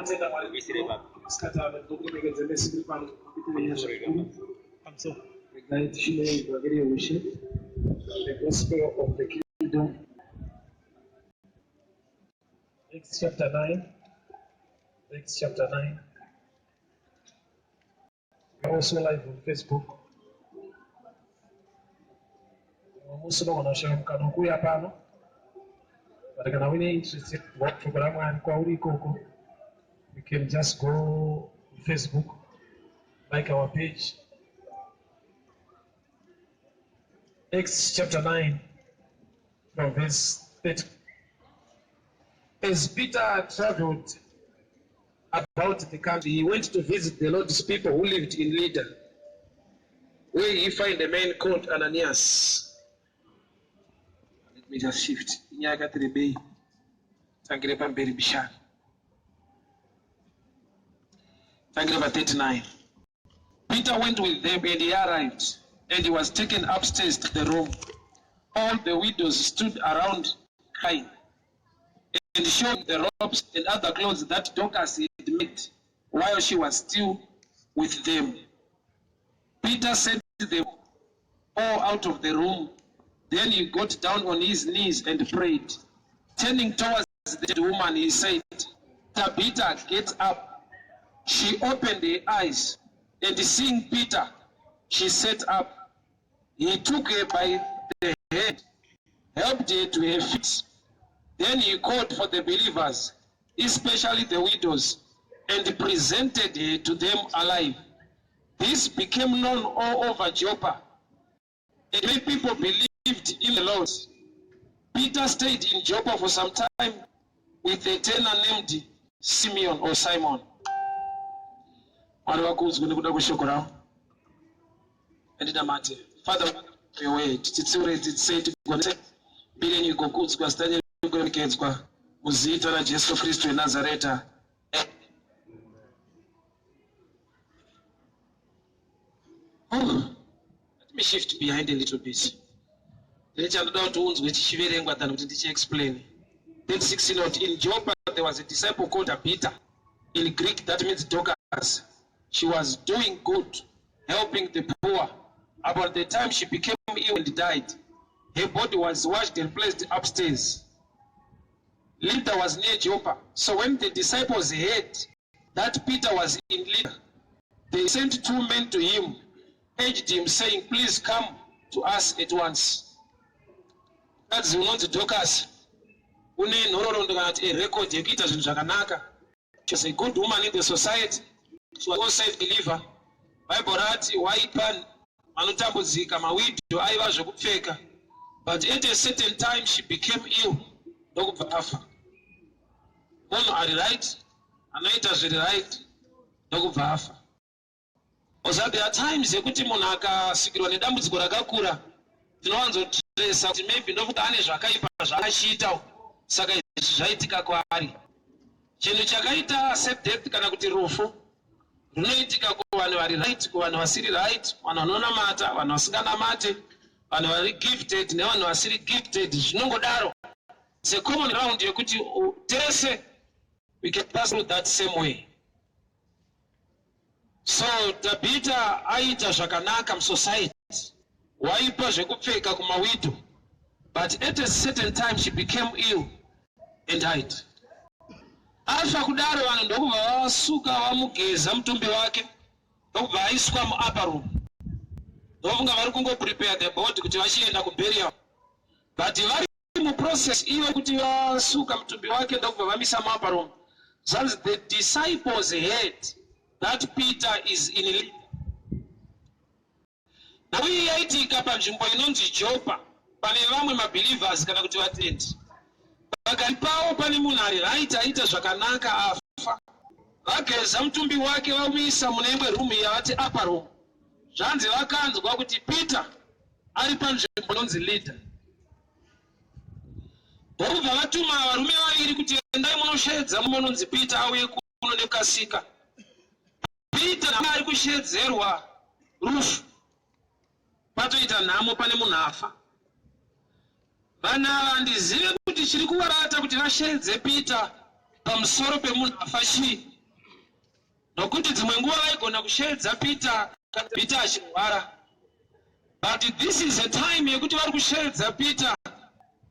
The gospel of the kingdom. Acts chapter 9. Acts chapter 9. We're also live on Facebook. But if you're interested in what program we can just go to Facebook, like our page. Acts chapter 9, from verse 30. As Peter traveled about the country, he went to visit the Lord's people who lived in Lydda, where he found a man called Ananias. Let me just shift. Number 39. Peter went with them and he arrived, and he was taken upstairs to the room. All the widows stood around crying, and showed the robes and other clothes that Dorcas had made while she was still with them. Peter sent them all out of the room. Then he got down on his knees and prayed. Turning towards the dead woman, he said, "Tabitha, get up." She opened her eyes, and seeing Peter, she sat up. He took her by the hand, helped her to her feet. Then he called for the believers, especially the widows, and presented her to them alive. This became known all over Joppa, and many people believed in the Lord. Peter stayed in Joppa for some time with a tanner named Simeon or Simon. Father, your word, it's already said to God, billion you go good, Stanley, Muzita, Jesus Christ in Nazareth. Let me shift behind a little bit. Let's down to wounds which she very angry than to explain. Then 16 in Joppa, there was a disciple called Peter. In Greek, that means Dorcas. She was doing good, helping the poor. About the time she became ill and died, her body was washed and placed upstairs. Lydda was near Joppa. So when the disciples heard that Peter was in Lydda, they sent 2 men to him, urged him, saying, "Please come to us at once." That's not Dorcas. A record she was a good woman in the society. She was also a believer. Bible rati waipan anotambuzika mawido aiva zvokupfeka. But at a certain time she became ill. Ndokubva afa. Munhu ari right, anoita zviri right, ndokubva afa. Because there are times yekuti munhu akasikirwa nedambudziko rakakura, tinowanzotresa kuti maybe ndokuti ane zvakaipa zvaakachiita, saka zvaitika kwaari. Chinhu chakaita sedeath kana kuti rufu runoitika kuvanhu vari right, kuvanhu vasiri right, vanhu vanonamata, vanhu vasinganamate, vanhu vari gifted nevanhu vasiri gifted, zvinongodaro. It's a common ground yekuti tese we can pass through that same way. So Tabitha aita zvakanaka musociety, waipa zvekupfeka kumawido, but at a certain time she became ill and died. Afa kudaro vanhu ndokubva vasuka vamugeza mutumbi wake, ndokubva vaiswa muupper room. Ndofunga vari kungoprepare the body kuti vachienda kuburial. But vari muprocess iyo kuti vasuka mutumbi wake ndokubva vamisa muupper room. So the disciples heard that Peter is in Lydda. Now iyi yaitika panzvimbo inonzi Joppa, pane vamwe mabelievers kana kuti vatendi. Pakati pavo pane munhu ari right aita zvakanaka afa. Vageza mutumbi wake vamisa mune imwe room yavati upper room. Zvanzi vakanzwa kuti Peter ari panzvimbo inonzi Lydda. Ndokubva vatuma varume vaviri kuti endai munoshedza munonzi Peter auye kuno nekukasika. Peter ari kushedzerwa rufu. Patoita nhamo pane munhu afa. Vanhu ava handizive kuti chiri kuvarata kuti vashedze Peter pamusoro pemunhu afa chii. nokuti dzimwe nguva vaigona kushedza Peter achirwara. But this is a time yekuti vari kushedza Peter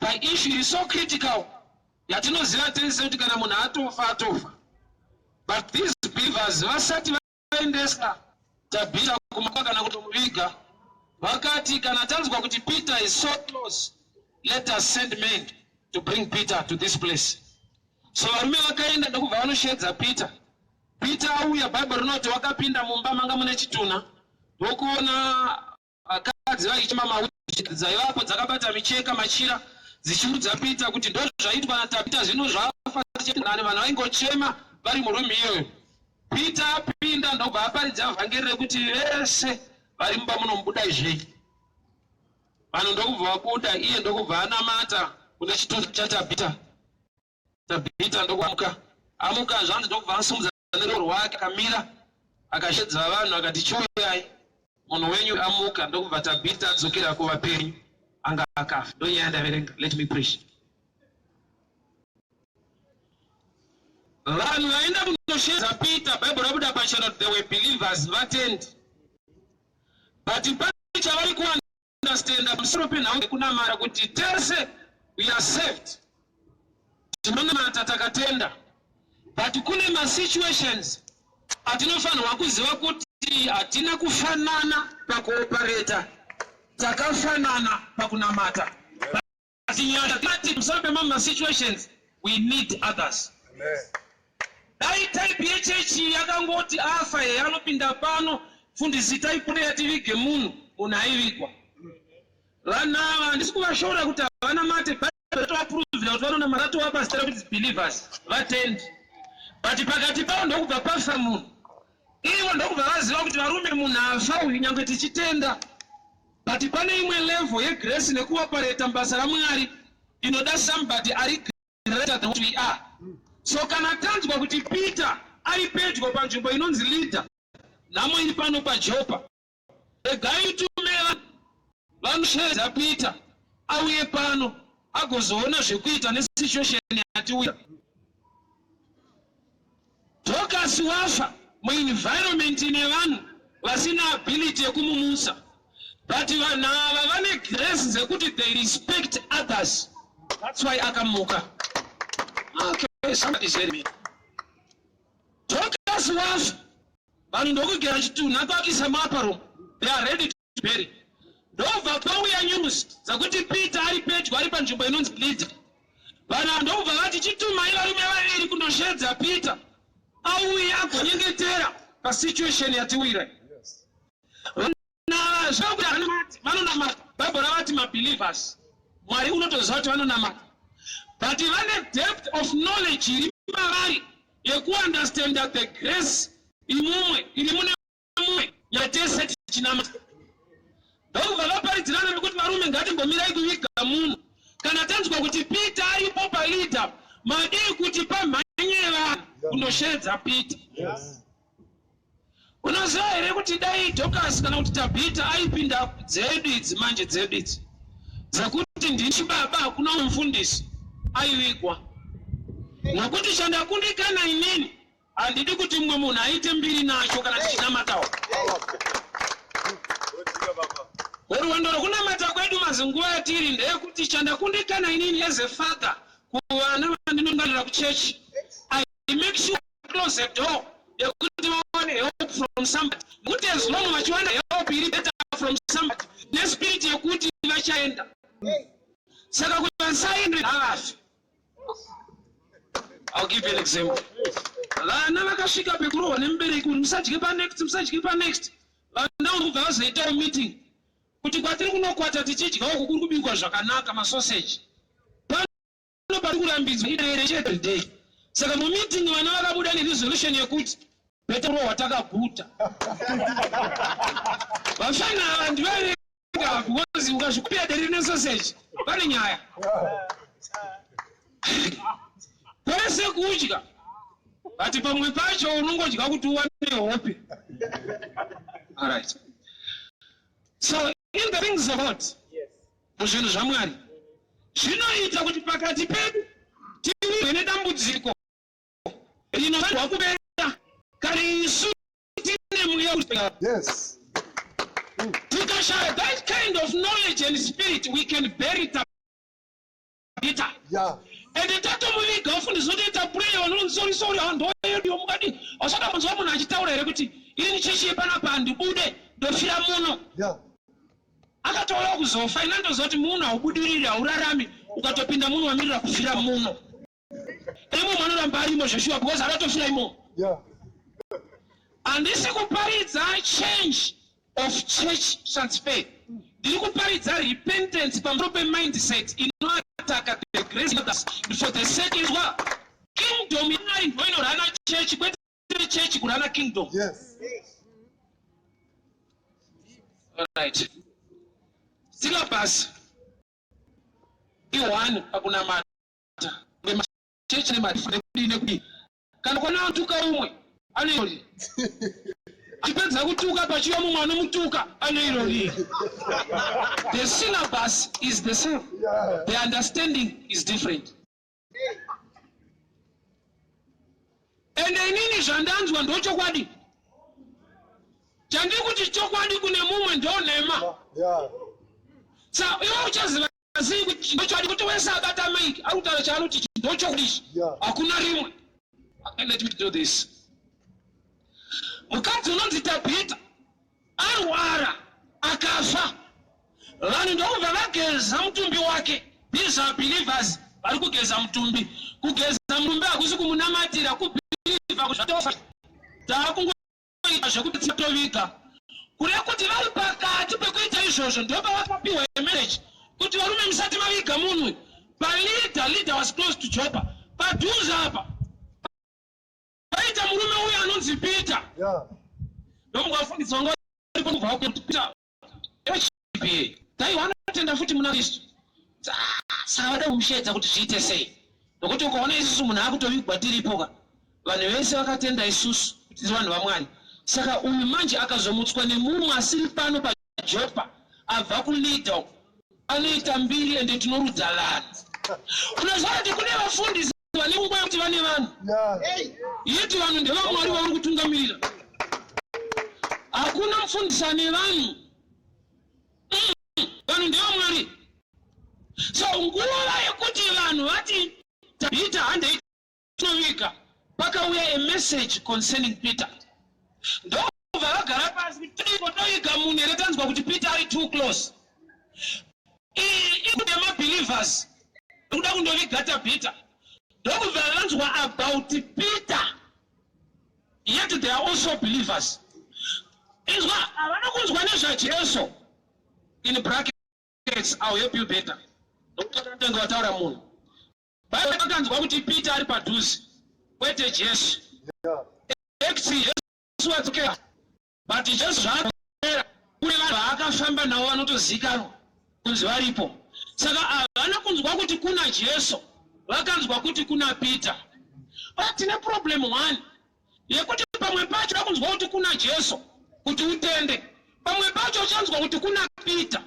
paissue is so critical yatinoziva tese kuti kana munhu atofa. But these believers vasati vaendesa Tabitha kumaka kana kutomuviga, vakati kana tanzwa kuti Peter is so close, let us send men to bring Peter to this place. So varume vakaenda ndokubva vanoshedza Peter auya. Bible rinoti wakapinda mumba manga mune chituna, ndokuona vakadzi vaichima mauchi dzaivapo dzakabata micheka machira dzichiudza Peter kuti ndo zvaitwa naTabitha zvino zvafa nani. Vanhu vaingochema vari murume iyoyo. Peter apinda ndobva aparidza vhangeri rekuti vese vari mumba munomubuda izvei. Vanhu ndokubva vabuda, iye ndokubva anamata kune chitunda chaTabitha. Tabitha ndokuamuka zvanzi ndokubva asumudza neruro rwake akamira akashedza vanhu akati chiuyai munhu wenyu amuka. Ndokubva Tabitha adzokera kuvapenyu anga akafa. Ndonyaya ndaverenga. Let me preach. Vanhu vaenda kunoshedza Peter, Bible rabuda pachena they were believers vatendi. But pane chavari kuunderstand pamusoro penhau yekunamata kuti tese we are saved, tinonamata takatenda. But kune masituations atinofanirwa kuziva kuti hatina kufanana pakuopareta, takafanana pakunamata. Pamusoro pemamwe situations we need others. Amen. Dai type yechechi yakangoti afa anopinda pano fundisi type yativige munhu aivikwa. Vanava handisi kuvashora kuti havana mate, toapuruvira kuti vanonamata tovapastera kuti believers vatendi. But pakati pavo ndokubva pafa munhu, ivo ndokubva vaziva kuti varume munhu afa uyu nyange tichitenda. But pane imwe level yegrace nekuopareta mbasa raMwari inoda somebody ari greater than what we are. So kana tanzwa kuti Peter ari pedyo panzvimbo inonzi leader, namo iri pano paJopa, regai tumela vanoshedza Peter auye pano agozoona zvekuita nesituation yatiuya. Dorcas wafa muenvironment ine vanhu vasina ability yekumumusa, but vanhu ava vane grace dzekuti they respect others. That's why akamuka. Okay, somebody said me. Dorcas wafa, vanhu ndokugera chitunha akavakisa maparo, they are ready to bury. Ndobva pauya news dzakuti Peter ari pedyo ari panzvimbo inonzi leader. Vanhu ndobva vati chitumai varume vaviri kundoshedza Peter auya agonyengetera pasituation yatiwira. Vanonamata, Bible ravati mabelievers, Mwari unotoziva kuti vanonamata. But vane depth of knowledge iri mavari yekuunderstand that the grace iri mune mumwe yatese tichinamata. Ndokubva vaparidzirana nekuti varume ngatimbomirai kuviga munhu. Kana tanzwa kuti Peter aripo paleader, madii kuti pamhanye vanhu kundoshedza Peter. Unoziva here kuti dai Dorcas kana kuti Tabitha aipinda dzedu idzi manje dzedu idzi dzakuti ndini baba hakuna mufundisi aivigwa. Nokuti chandakundikana inini handidi kuti mumwe munhu aite mbiri nacho kana tichinamatawo. Rwendo rwokunamata kwedu mazinguva yatiri ndeyekuti chandakundikana inini as a father kuvana vandinongarira kuchechi, I make sure I close the door yekuti vaone help from somebody. Kuti as long vachiwana help iri better from somebody, nespirit yekuti vachaenda. Saka kuti vasaende havafi. I'll give you an example. Vana vakasvika pekurohwa nemubereki kuti musadye panext. Vana ndobva vazoitawo meeting kuti kwatiri kunokwata tichidya uku kuri kubikwa zvakanaka masoseji. Pano pari kurambidzwa idaire every day. Saka mumeeting vana vakabuda neresolution yekuti Petro takaguta. Vafana ava ndivarega because ukazvikupira deri nesoseji pane nyaya. Kwese kudya. Ati pamwe pacho unongodya kuti uwane hope. All right. So in the things of God, muzvinhu zvaMwari zvinoita kuti pakati pedu tive nedambudziko rinofanirwa kupera Yes. That kind of knowledge and spirit, we can bury it a bit. Yeah. And the tatomuli girlfriend is not a prayer on sorry and your money or someone I tell everything in Chishi Panapandi Bude, the Filamono. Yeah. Akatologuzo finances oti muno obudurira urarami ukatopinda muno amira kufira muno emo manora mbali mo Joshua because alatofira imo. Yeah. And this is a change of church transfer. This is a repentance from open mindset in order to attack the grace of us for the sake is what kingdom in going on a church but the church could run a kingdom. Yes. All right. Syllabus. Iwan akuna mata. The church ni mata. Kana kona tuka umwe. Aliroli. Akipenza kutuka pachiwa mwana mutuka. Aliroli. The syllabus is the same. Yeah. The understanding is different. And nini zvandanzwa ndochokwadi. Chandi kuti chokwadi kune mumwe ndonema. Yeah. So you just see which are to wesa bata make out of charity don't chokish. Akuna rimwe. And let me do this. Mukatu nonzitapita arwara akafa. Lani ndo vavageza mtumbi wake. These are believers. Bari kugeza mtumbi. Kugeza mtumbi akusi kumunamatira kubelieva kushatofa. Takungoita zvekutovika. Kuri kuti vari pakati pekuita izvozvo ndo pavakapiwa marriage kuti varume musati maviga munhu leader was close to Joppa padhuze apa vaita murume uyu anonzi Peter ndomungafundisa wanga vari panobva kuti Peter echipa dai vanotenda futi muna Kristu saka vada kumushedza kuti zviite sei nokuti ukaona isusu munhu akutovigwa tiripoka vanhu vese vakatenda isusu kuti vanhu vaMwari. Saka uyu manje akazomutswa nemumwe asiri pano paJoppa abva kuleader anoita mbiri ende tinorudzalana. Unoziva kuti kune vafundisi vane nguva yekuti vane vanhu. Yeti vanhu ndevamwari vauri kutungamirira. Hakuna mufundisi ane vanhu. Vanhu ndevamwari. So nguva yekuti vanhu vati Peter handei tinovika pakauya a message concerning Peter. Ndo vagara pasi toiga munhu eretanzwa kuti Peter ari too close. Ikuti believers kuda kundovigata Peter. Ndokubvanzwa about Peter. Yet they are also believers. Izwa havana kunzwa nezvaJesu. In brackets I'll help you better. Ndokutenga wataura munhu. Baibo vakanzwa kuti Peter ari padhuze. Kwete Jesu. But just zvakera kune vanhu vakafamba navo vanotozikanwa kunzi varipo. Saka havana kunzwa kuti kuna Jesu, vakanzwa kuti kuna Peter. But tine problem one yekuti pamwe pacho vakunzwa kuti kuna Jesu kuti utende, pamwe pacho uchanzwa kuti kuna Peter.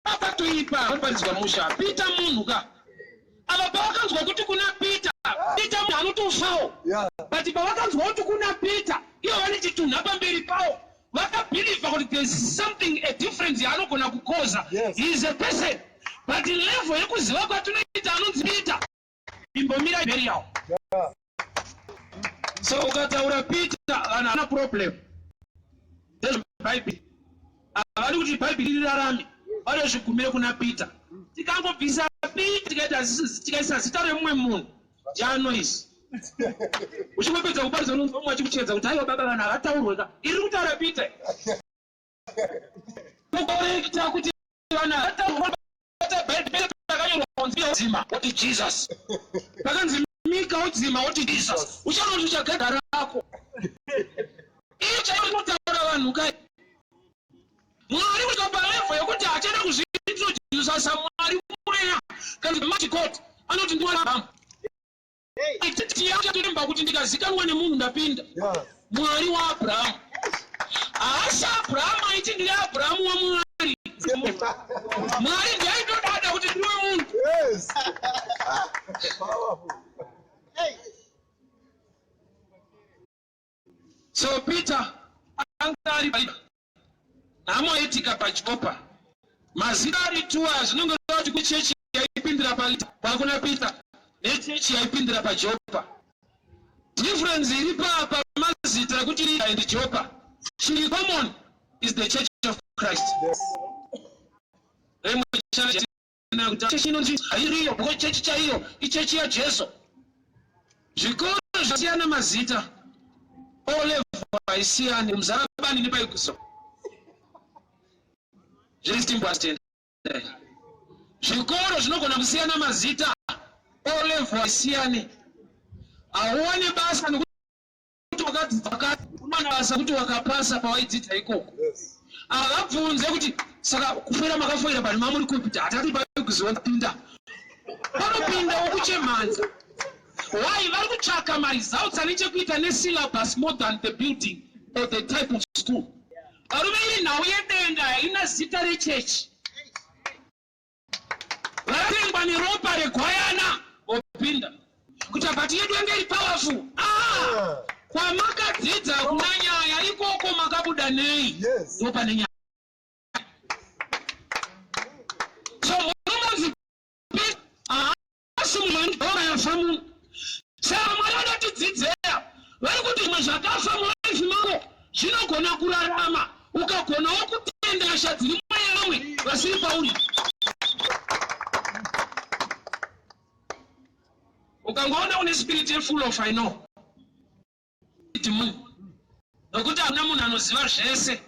Apa toipa vanopanzwa musha Peter munhu ka ava pavakanzwa kuti kuna Peter munhu anotofawo. But pavakanzwa kuti kuna Peter ivo vane chitunha pamberi pavo vakabhiliva kuti there is something a difference yaanogona kukoza. He is a person. But level yekuziva kwatinoita anonzi Peter imbomira mberi yavo. So ukataura Peter vanhu havana problem. Bhaibheri havadi kuti bhaibheri rirarame vanozvigumire kuna Peter. Tikangobvisa Peter tikaisa zita remumwe munhu janoisi uchingopedza kuparidza nomwe achikuchedza kuti aiwa baba vanhu havataurwe ka iri kutaura Peter. Kukorekta kuti vanhu havataurwa bhaibheri takanyorwa kunzi udzima woti Jesus. Pakanzi mika udzima woti Jesus. Uchaona uchagadha rako. Iyo chainotaura vanhu kai. Mwari kusvika level yekuti hachada kuzviintrodusa saMwari mweya kana machikoti anoti ndiwe Abrahamu. Tiyachatoremba kuti ndikazikanwa nemunhu ndapinda. Mwari waAbrahamu. Haasi Abrahamu aiti ndiri Abrahamu waMwari. Mwari ndiaitodada kuti ndiwe munhu. So Peter angari amoitika pachipopa mazita arituwa zvinonge kuti kuchechi yaipindira palita pakuna Peter nechechi yaipindira paJopa. Difference iri pa mazita kuti Lita and Jopa chiri common is the Church of Christ. Chechi inonzi hairiyo because chechi chaiyo ichechi ya Jesu. Zvikoro zvasiyana mazita olevu haisiyani muzarabani nepaikuso. Zvikoro zvinogona kusiyana mazita olevu haisiyani. Aone basa nokuti wakati umana basa kuti wakapasa pawaidzidza ikoko. Akabvunze kuti saka kufera makafoira pari mamuri kupita atati paikuziona pinda. Vanopinda wokuchemanza. Why vari kutsvaka results ane chekuita nesyllabus more than the building or the type of school. Varume iri nhau yedenga haina zita rechechi. Varatengwa neropa regwayana opinda. Kuti abati yedu yange iri powerful. Kwa makadzidza kuna nyaya ikoko makabuda nei. Ndopa nenyaya. So murumanzi asumani bora yafamu. Saka mwari anatidzidzera vari kuti zvimwe zvakafa muraifi mako zvinogona kurarama ukagonawo kutenda hasha dziri mumwe vasiri pauri. Ukangoona une spirit full of I know. Nokuti hamuna munhu anoziva zvese.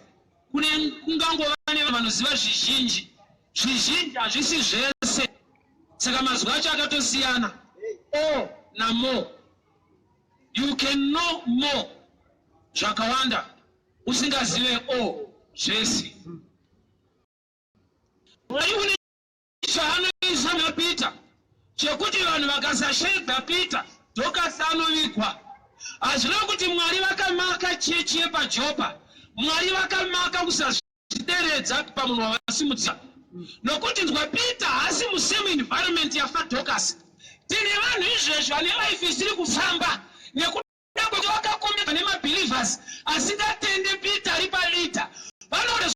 Kune kungangova nevanoziva zvizhinji. Zvizhinji hazvisi zvese. Saka mazwi acho akatosiyana. O na more. You can know more. Zvakawanda usingazive o zvese. Mwari une zvaanoisa naPeter. Chekuti vanhu vakasashedza Peter Dorcas anovigwa. Hazvina kuti Mwari vakamaka chechi yepaJopa. Mwari vakamaka kusazvideredza pamunhu wavasimudza. Nokuti nzwa Peter haasi musame environment yafa Dorcas. Tine vanhu izvezvo vane life isiri kufamba nekuda kuti vakakomeka nemabelievers asingatende Peter ari palita. Vanoda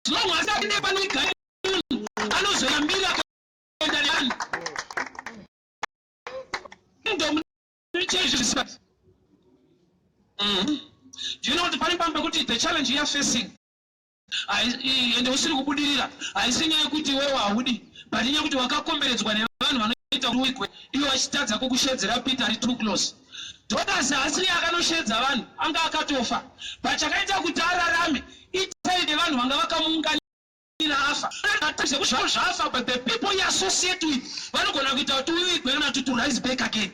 zvino asatende panoigara munhu anozoyambira kuenda nevanhu. Do you know what the challenge you are facing? And usiri kubudirira haisi nyaya kuti wewe haudi but nyaya kuti wakakomberedzwa nevanhu vanoita ruikwe iwe wachitadza kukushedzera Peter ari too close. Dorcas haasi akanoshedza vanhu anga akatofa but chakaita kuti ararame itaide vanhu vanga vakamuunganira afa. Zvafa but the people you associate with vanogona kuita kuti uikwe kana to rise back again.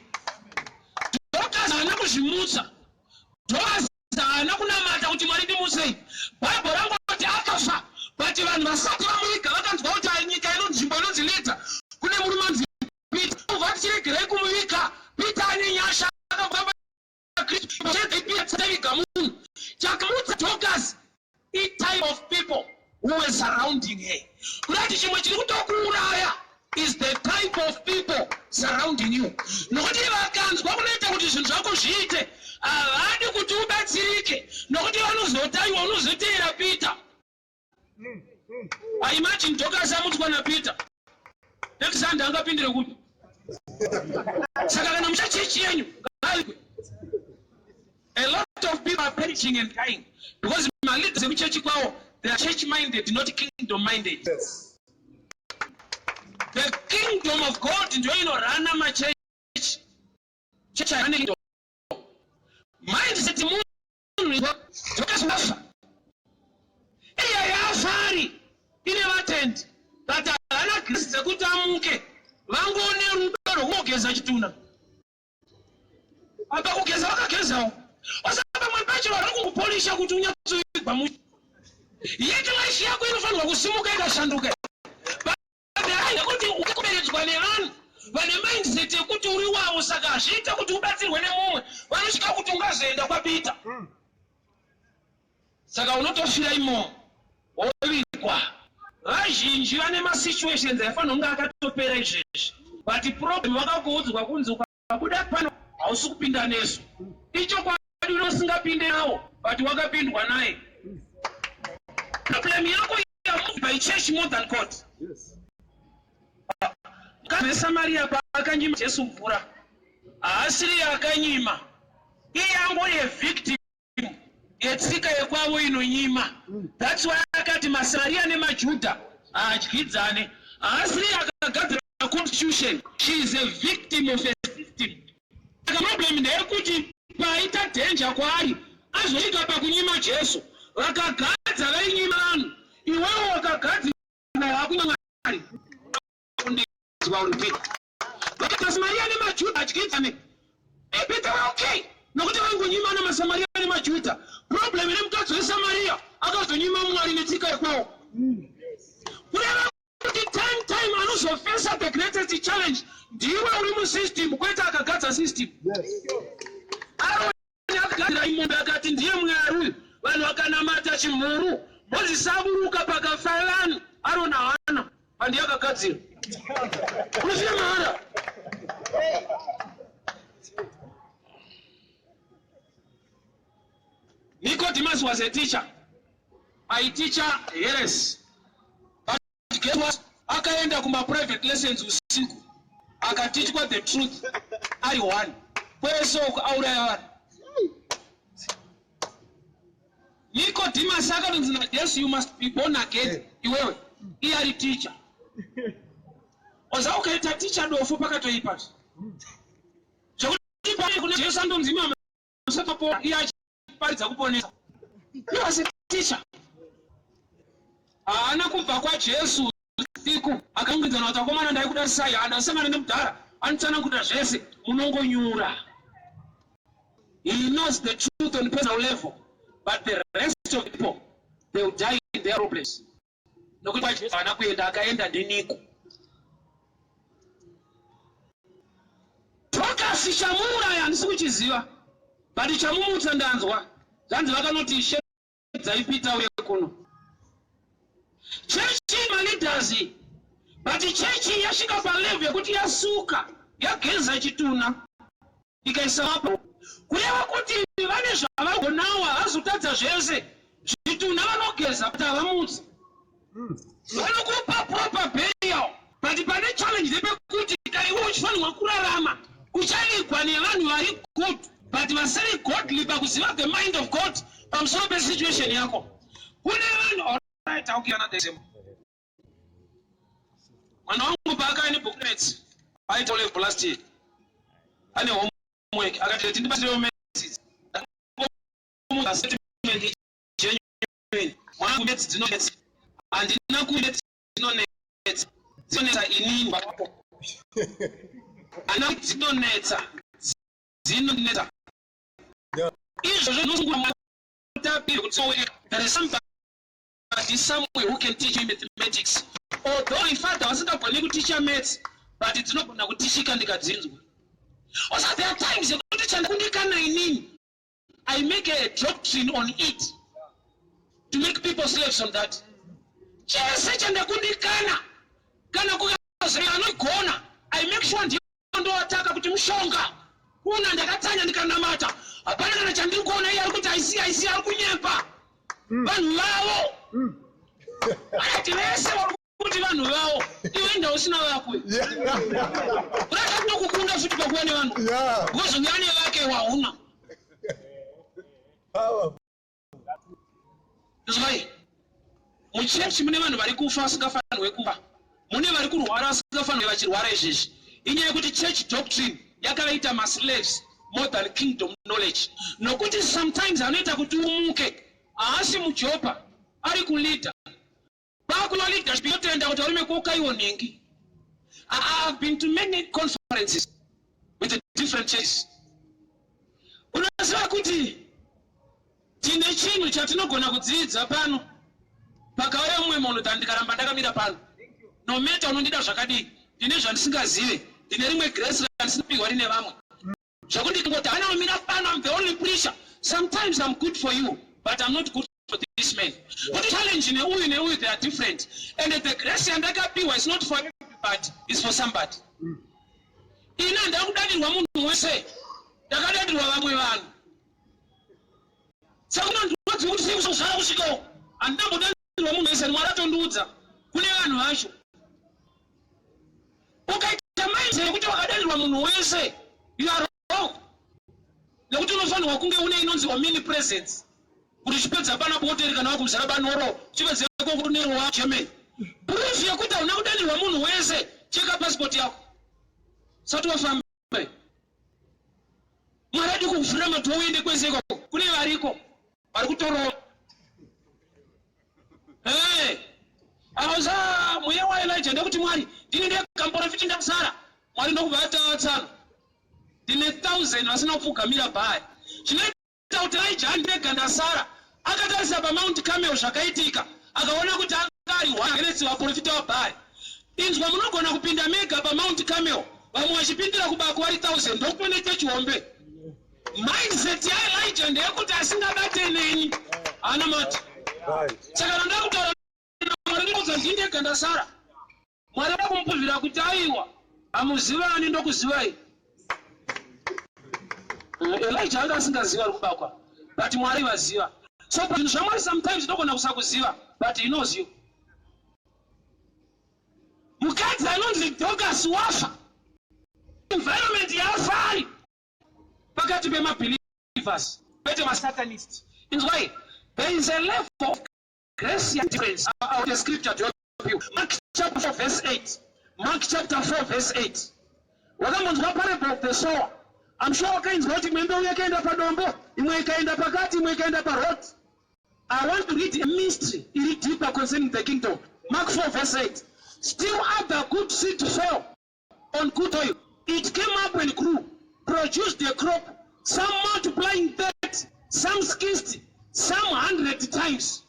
Dorcas haana kuzvimutsa. Dorcas haana kunamata kuti Mwari ndimusei. Bhaibheri rangoti akafa but vanhu vasati vamuviga vakanzwa kuti nyika nzvimbo inonzi Lita kune murume anzi Peter. Ubva tichiregerei kumuviga Peter ane Nyasha akabva paKristu. Taviga munhu chakamutsa Dorcas a type of people who were surrounding her. Kudati chimwe chiri kutokuuraya is the type of people surrounding you. Nokuti vakanzwa kunoita kuti zvinhu zvako zviite havadi kuti ubatsirike nokuti vanozotaiwa unozoteera Peter. I imagine Dorcas amutwa naPeter. Next Sunday angapindire kupi? Saka kana muchachechi yenyu ngaikwe. A lot of people are perishing and dying because maleaders emuchechi kwavo they are church minded not kingdom minded. Yes. The kingdom of God ndio inorana machurch. Church haina kingdom. Mindset munhu Dorcas wafa. Iya yafari ine vatendi but havana grace dzekuti amuke vangone rudo rwokugeza chituna. Apa kugeza vakagezawo. Osaka pamwe pacho vari kukupolisha kuti unyatsoigwa mu. Yeke life yako inofanirwa kusimuka ikashanduka. Kuti ukakomberedzwa nevanhu vane mindset yekuti uri wavo saka hazviita kuti ubatsirwe nemumwe vanosvika kuti ungazoenda kwaPeter. Saka unotofira imo wovigwa. Vazhinji vane masituations aifanira kunge akatopera izvezvi but problem vakakuudzwa kunzi ukabuda pano hausi kupinda nesu. Icho kwadi ungadi unosingapinde nawo but wakapindwa naye. Problem yako ya by church more than God. Yes. Kana Samaria akanyima Yesu mvura. Asiri akanyima. Iyango ye victim. Yetsika yekwawo inonyima. That's why akati Masaria ne Majuda achidzane. Asiri akagadzira constitution. She is a victim of a system. The problem ndeyekuti paita danger kwaari azosvika pakunyima Jesu vakagadza vainyima vanhu iwewo wakagadzira vakunyamwari Maria neMajuda achikidzane Peter okay nokuti vangonyima naMasamaria neMajuda. Problem nemukadzi weSamaria akazonyima Mwari netsika yekwawo. Kureva kuti time anozofesa the greatest challenge ndiwe uri musystem kwete akagadza system. Aroni akagadzira imombe akati ndiye Mwari uyu vanhu vakanamata chimhuru Mozisi aburuka pakafanana Aroni haana handiye akagadzira. Unofika mahara. Nicodemus was a teacher. My teacher, yes. But guess what? Akaenda kuma private lessons usiku. Akatichwa the truth. Ari one. Kweso auraya one. Nicodemus akatonzina, yes, you must be born again. Iwewe. Iari teacher. Oza ukaita teacher dofu pakatoipa. Chokuti pale kuna Yesu andomzima msapapo iari paridza kuponesa. He was a teacher. Anakubva kwa Jesu siku akaungidzana kuti akomana ndai kuda saya anasangana nemudhara anotsana kuda zvese munongonyura. He knows the truth on personal level, but the rest of people they will die in their place. Nokuti kwa Jesu anakuenda akaenda ndiniko. Dorcas chamura handisi kuchiziva, but chamumutsa ndanzwa. Zanzi vakanoti shedza ipita uye kuno. Church leaders, but church yasvika palevel yekuti yasuka yageza chituna ikaisa hapo kureva kuti vane zvavagonawa azotadza zvese zvituna vanogeza kuti havamutsi vanokupa proper burial but pane challenge ndepekuti kaiwe uchifanirwa kurarama uchaligwa nevanhu vari good but vasiri godly pakuziva the mind of God pamusoro pesituation yako. Kune vanhu right aukirana desemo mwana wangu paakaine booklets aita ole plastic ane homework akati ndibatire message mwana statement genuine mwangu message dzinonetsa andina kuita dzinonetsa inini papo ana dzinonetsa izvo zvinozungura tapi kuti there is somewhere who can teach you mathematics. Although in fact vasingagoni kuticha maths, but dzinogona kutishika ndikadzinzwa. Also there are times yekuti chandakundikana inini I make a doctrine on it to make people slaves on that. Chese chandakundikana kana kukazi anogona I make sure ndoataka kuti mushonga kuna ndakatanya ndikanamata hapana kana chandiri kuona iye ari kuti aisi ari kunyemba vanhu vavo ati vese vari kuti vanhu vavo iwe inda usina vakwe uraka kukunda futi pakuva nevanhu because ngane vake wauna izvai muchechi mune vanhu vari kufa vasingafanirwe kufa mune vari kurwara vasingafanirwe vachirwara izvezvi inyaya yekuti church doctrine yakavaita maslaves more than kingdom knowledge nokuti sometimes anoita kuti umuke haasi mujopa ari kuleader pakula leadership yotoenda kuti arume kokaiwo nhengi. I have been to many conferences with the different churches. Unaziva kuti tine chinhu chatinogona kudzidza pano pakauya mumwe munhu tandikaramba ndakamira pano no matter unondida zvakadii ndine zvandisingazive ndine rimwe grace randisingapihwa rine vamwe zvakuti ndingoti hana umira pano I'm the only preacher. Sometimes I'm good for you but I'm not good for this man. But the challenge neuyu they are different and the grace yandakapihwa is not for everybody, it's for somebody. Ina ndakudadirwa munhu wese ndakadadirwa vamwe vanhu Sakuna ndodzi kuti sikusozala kusvikawo. Andambodandirwa munhu wese Mwari atondiudza kune vanhu vacho. Ukaita mindset yekuti wakadandirwa munhu wese, you are wrong. Nekuti unofanirwa kunge une inonzi mini presence. Kuti chipedza pana bhoteri kana wakumzara banoro, chipedza kuti une wa German. Proof yekuti hauna kudandirwa munhu wese, cheka passport yako. Sati wafamba. Mwari adi kukuvhurira madhoo uende kwese ikoko. Kune variko vari kutorowa. Auza mweya wa Elijah ndekuti Mwari ndine ndekamuprofita ndakusara. Mwari ndokubva atatsana. Ndine 1000 vasina kupfugamira bhaya. Zvinoita kuti Elijah andega ndasara. Akatarisa paMount Carmel zvakaitika. Akaona kuti anga ari against vaprofita vabhaya. Inzwa munogona kupinda mega paMount Carmel. Vamwe vachipindira kubako vari 1000 ndokutonete chihombe. Mindset ya Elijah ndeyekuti asingabate neni. Hana mati. Saka ndakutaura Mwari ndokudza ndindega ndasara. Mwari akumupuvhira kuti aiwa amuzivani ndokuzivai. Elijah anga asingaziva ari kubakwa, but Mwari vaziva. So zvinhu zvaMwari sometimes ndogona kusakuziva, but he knows you. Mukadzi anonzi Dorcas wafa. Environment yaafari pakati pemabelievers, kwete masatanists. Inzwai, there is a level of grace and difference. Out the scripture to help you. Mark chapter 4 verse 8. Mark chapter 4 verse 8. Wakamonzwa parable of the sower. I'm sure wakainzwa kuti mwembe uya kaenda padombo, imwe ikaenda pakati, imwe ikaenda parod. I want to read a mystery iri deeper concerning the kingdom. Mark 4 verse 8. Still other good seed fell on good soil. It came up and grew, produced a crop, some multiplying 30, some 60, some 100 times.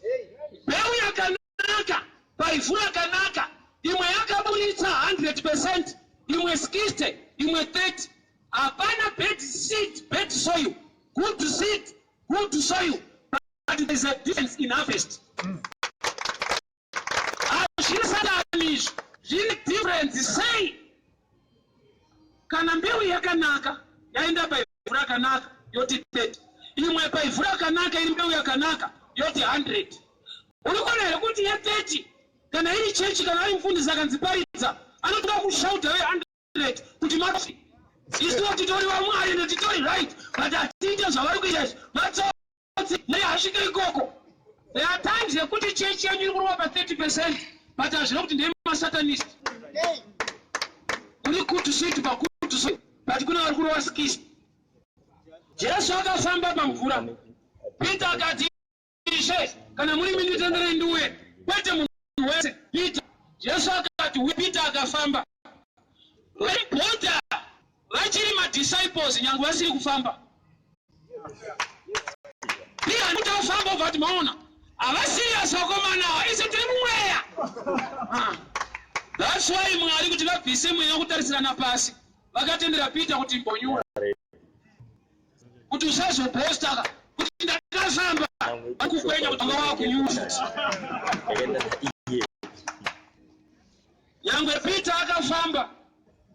Mbeu yakanaka, paivhu rakanaka, imwe yakabuditsa 100%, imwe 60, imwe 30. Hapana bad seed, bad soil. Good seed, good soil. But there is a difference in harvest. Zvine difference. Say, kana mbeu yakanaka, yaenda paivhu rakanaka, yoti 30. Imwe paivhu rakanaka, iri mbeu yakanaka, yoti 100. Ulikona here kuti ya 30, kana iri chechi, kana ari mufundisi akanziparidza, anotoda kushauta we 100 kuti mafi. Isi watitori waMwari netitori right, but atinde zvavari kuita matsotsi nehasvike ikoko. There are times yekuti chechi yanyu iri kurova pa 30%, but hazvina kuti ndeye masatanist. Uri kuti sweet pakuti sweet, but kuna vari kurova 60. Jesu akafamba pamvura. Peter akati, Ishe, kana muri minitendere ndiwe, kwete munhu wese. Peter, Jesu akati, Peter akafamba. Bota vachiri madisciples nyangu vasiri kufamba. Peter anotafamba uvati maona. Havasirious vakomana ava, ise tiri mumweya. That's why Mwari kuti vabvise mweya kutarisirana pasi. Vakatendera Peter kuti mbonyura. Kuti usazoposta kuti ndakafamba. Vakukwenya kuti wanga wakunyuza. Nyangwe Peter akafamba.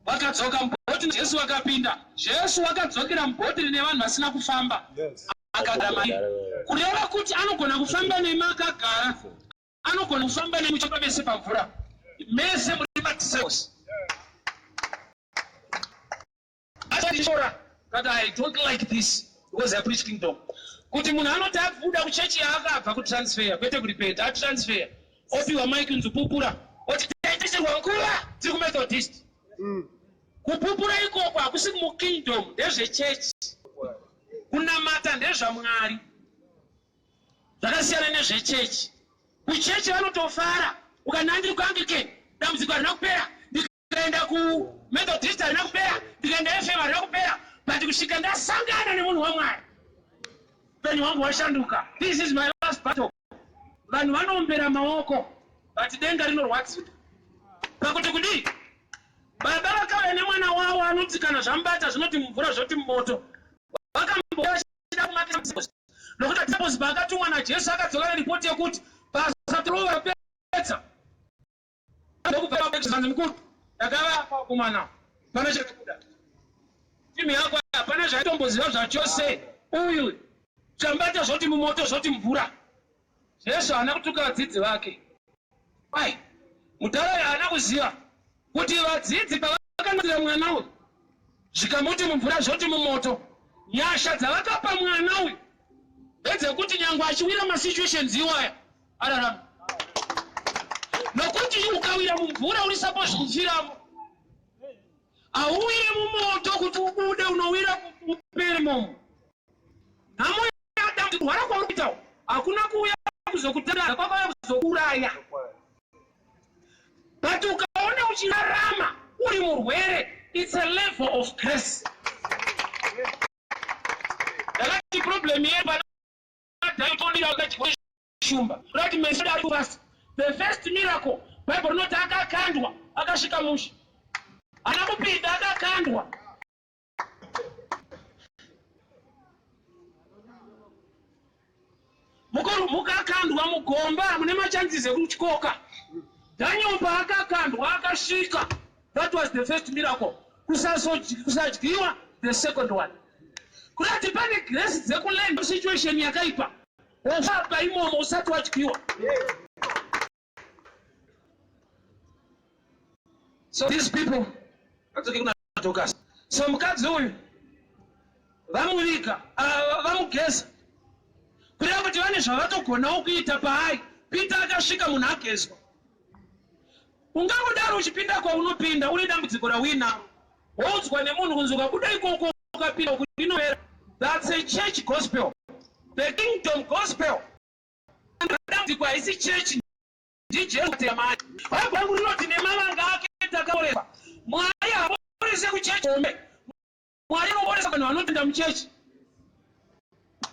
Vakadzoka mubhoti, Jesu akapinda. Jesu akadzokera mubhoti rine vanhu vasina kufamba. Akadama. Kureva kuti anogona kufamba nemi akagara. Anogona kufamba nemi muchoka mese pamvura. Mese muri madisciples. But I don't like this because I preach kingdom. Kuti munhu anoti abuda kuchechi yaakabva kutransfer, kwete kuripeta, atransfer. Opiwa mic nzupupura. Oti taitishirwa nguva tiri kumethodist. Kupupura ikoko hakusi mukingdom, ndezvechechi. Kunamata ndezvaMwari. Zvakasiyana nezvechechi. Kuchechi vanotofara. Ukana ndiri kuAnglican, dambudziko harina kupera. Ndikaenda kuMethodist harina kupera. Ndikaenda FM harina kupera. But kusvika ndasangana nemunhu waMwari, upenyu hwangu hwashanduka. This is my last battle. Vanhu vanombera maoko, but denga rinorwadzira. Pakuti kudii? Baba vakauya nemwana wavo anoti kana zvamubata zvinoti mumvura zvoti mumoto. Vakamboya vachida kumakisa disciples. Nokuti disciples pakatumwa naJesu akadzoka neripoti yekuti basa tirova rapedza. Ndokubva pabekizanzi mukuru. Yakava pakumana. Pana chakabuda. Timu yako hapana zvaitomboziva zvachose. Uyu chambata zvoti mumoto zvoti mvura. Jesu haana kutuka vadzidzi vake. Ai, mudhara haana kuziva kuti vadzidzi pavakandira mwana uyu zvikamuti mumvura zvoti mumoto, nyasha dzavakapa mwana uyu ndedzekuti nyangwe achiwira masituations iwaya ararama. Nokuti ukawira mumvura uri supposed kufiramo, auwire mumoto kuti ubude, unowira mupere momo. Nhamo yaAdamu kurwara kwauri kuitawo hakuna kuuya kuzokutandadza, kwakauya kuzokuraya. But ukaona uchirarama uri murwere, it's a level of grace. Yakati problem yedu shumba. Right, the first miracle, Bible not akakandwa, akashika mushi. Anakupinda akakandwa. Mukakandwa mugomba mune machances ekuchikoka. Danyomba akakandwa akashika. That was the first miracle. Kusadyiwa, the second one. Kurati pane grace dzekulenda situation yakaipa. Wafapa imomo usati wadyiwa. So these people, Dorcas. So mukadzi uyu vamuvika, vamugeza. Kureva kuti vane zvavatogonawo kuita paai. Pita akasvika munhu agezwa. Ungangodaro uchipinda kwaunopinda uri dambudziko rawina. Waudzwa nemunhu kunzi ukabuda ikoko ukapinda kuti inoera. That's a church gospel. The kingdom gospel. Dambudziko haisi church. Ndijesu yamai. Bhaibheri rinoti nemavanga ake takaoreva. Mwari haborese kuchechi hombe. Mwari anoboresa vanhu vanopinda muchechi.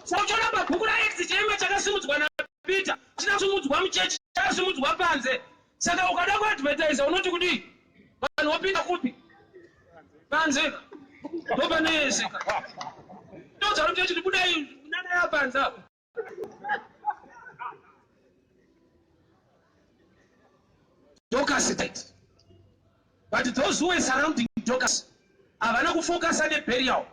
Saka uchiona pabhuku raExodus chirema chakasimudzwa naPeter, china kusimudzwa muchechi, chakasimudzwa panze. Saka ukada kuadvertise unoti kudii? Vanhu vopinda kupi? Panze. Ndopaneyezeka. Ndodza muchechi budai nana yapanze apo. Dorcas died. But those who were surrounding Dorcas havana kufocus on burial.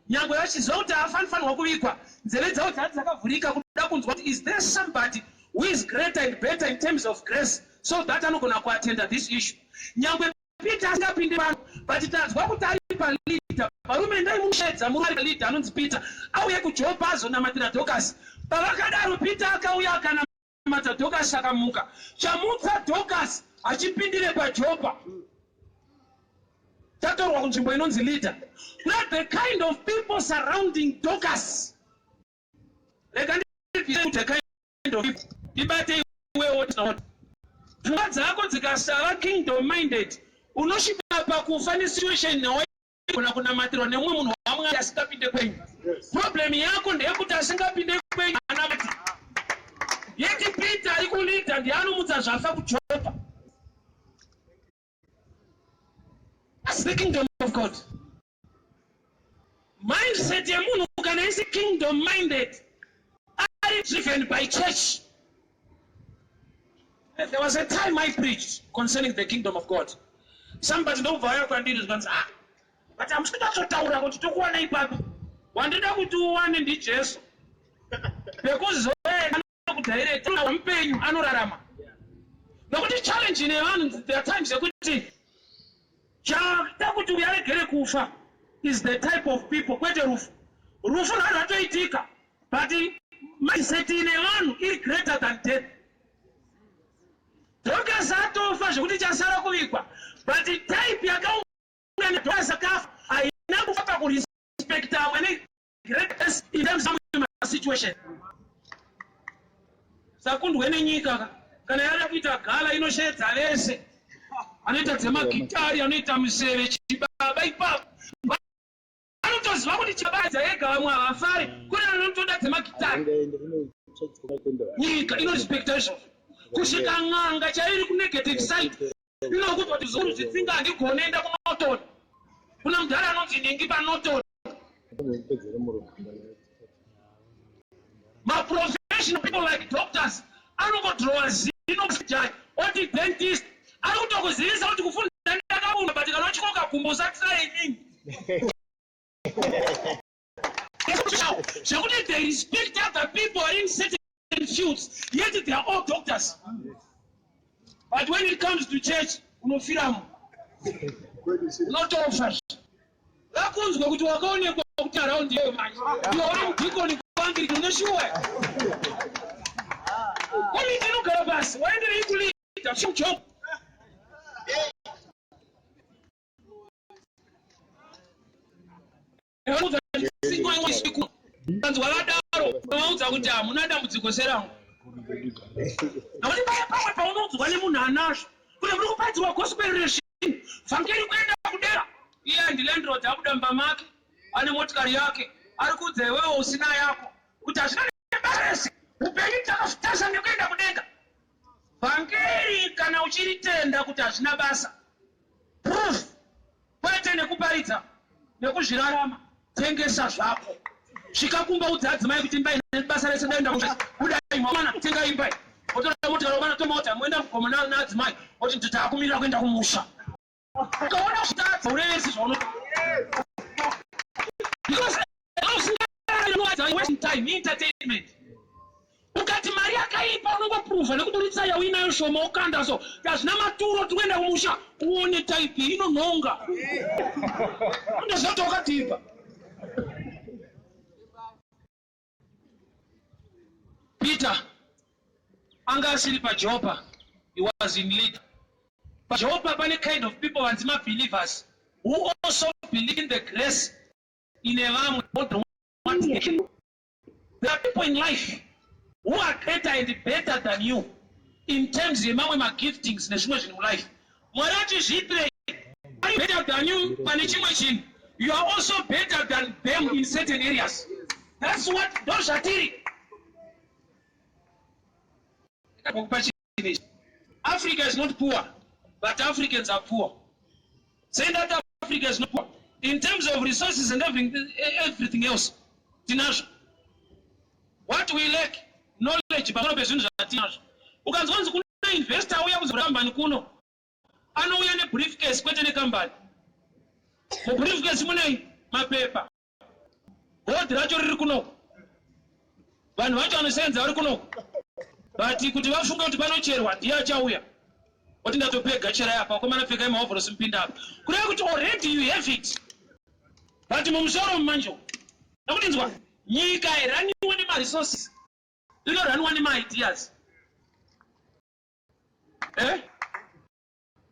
Nyangwe vachiziva kuti afanfanirwa kuvikwa, nzeve dzavo dzati dzakavhurika kuda kunzwa kuti is there somebody who is greater and better in terms of grace so that anogona kuatenda this issue. Nyangwe Peter asingapinde vanhu, but tadzwa kuti ari palida, varume ndaimushedza muri palida anonzi Peter auye kuJopa azonamatira Dorcas. Pavakadaro Peter akauya akanamata Dorcas akamuka. Chamutsa Dorcas achipindire paJopa. Tatorwa kunzvimbo inonzi Lida. Not the kind of people surrounding Dorcas. The kind of people. Ibate iwe what not. Pfungwa dzako dzikasava kingdom minded, unosvika pakufa nesituation nawo kuna kunamatirwa nemumwe munhu waMwari asingapinde kwenyu. Problem yako ndeyekuti asingapinde kwenyu anamati. Yeti Peter ari kuLida ndiye anomutsa zvafa kuJopa. That's the kingdom of God. Mindset ya munhu kana isi kingdom minded are driven by church. There was a time I preached concerning the kingdom of God. Somebody ndobvaya kwandiri zvanzi but amusvika kutotaura kuti tokuwana ipapo. Wandida kuti uwane ndiJesu. Bekuzoenda kudirect mupenyu anorarama. Nokuti challenge nevanhu there are times yekuti chata kuti uyaregere kufa is the type of people kwete rufu. Rufu ratoitika, but mindset nevanhu iri greater than death. Dorcas atofa zvekuti chasara kuvikwa, but type yakaungana Dorcas akafa haina kufa pakurespecta amwe greatest in terms of situation. Sakundwe nenyika kana yada kuita gala inoshedza vese. Anoita dzemagitari, anoita museve chibaba ipapo. Anotoziva kuti chibaba dzega vamwe havafari, kune anotoda dzemagitari. Nyika inorespektation. Kusvika n'anga chairi kunegative side. Inokupa kuti zuru zvitsinga handigone enda kuNorton. Kuna mudhara anonzi ndingi paNorton. Ma-professional people like doctors anongodrowa zino kujai, oti dentist. Ari kutokuzivisa kuti kufunda ndakabunda but kana uchikoka gumbo usati sai inini. They respect other people in certain fields, yet they are all doctors. But when it comes to church, no film, not all fresh. Around the man. You are going to the sure. What did you look at us? Why did you leave the job? Tengesa zvapo shikakumba udzadzimai kuti imba ine basa rese ndaenda kudai mwana tenga imba otora motora mwana tomota muenda kukomana nadzimai oti titakumira kuenda kumusha ukaona kutatsa uresi zvono because I wasting time entertainment ukati mari yakaipa unongoprova nekutoritsa yawinayo shoma ukanda so hazvina maturo tikuenda kumusha uone type inonhonga ndozvatoka tipa Peter anga asiri paJopa, he was in lead. Pajopa pane kind of people and believers who also believe in the grace in a vamwe. There are people in life who are greater and better than you in terms of my giftings in life. Better than you, you are also better than them in certain areas. That's what Dorcas. Africa is not poor, but Africans are poor. Saying that Africa is not poor in terms of resources and everything else. What we lack knowledge, but not business. Ukanzonzi kuna investor uya kuzoramba nikuno. Ano uya ne briefcase kwete ne kambani. Mu briefcase mune mapepa. God racho riri kuno. Vanhu vacho vanosenza vari kuno. But kuti vafunga kuti panocherwa ndiye achauya. Oti ndatopega chera yapa komana pfeka mahovhorosi mpinda apa. Kureva kuti already you have it. But mumusoro mumanjo. Nakudinzwa nyika iraniwa nemaresources. Inoraniwa nemaideas.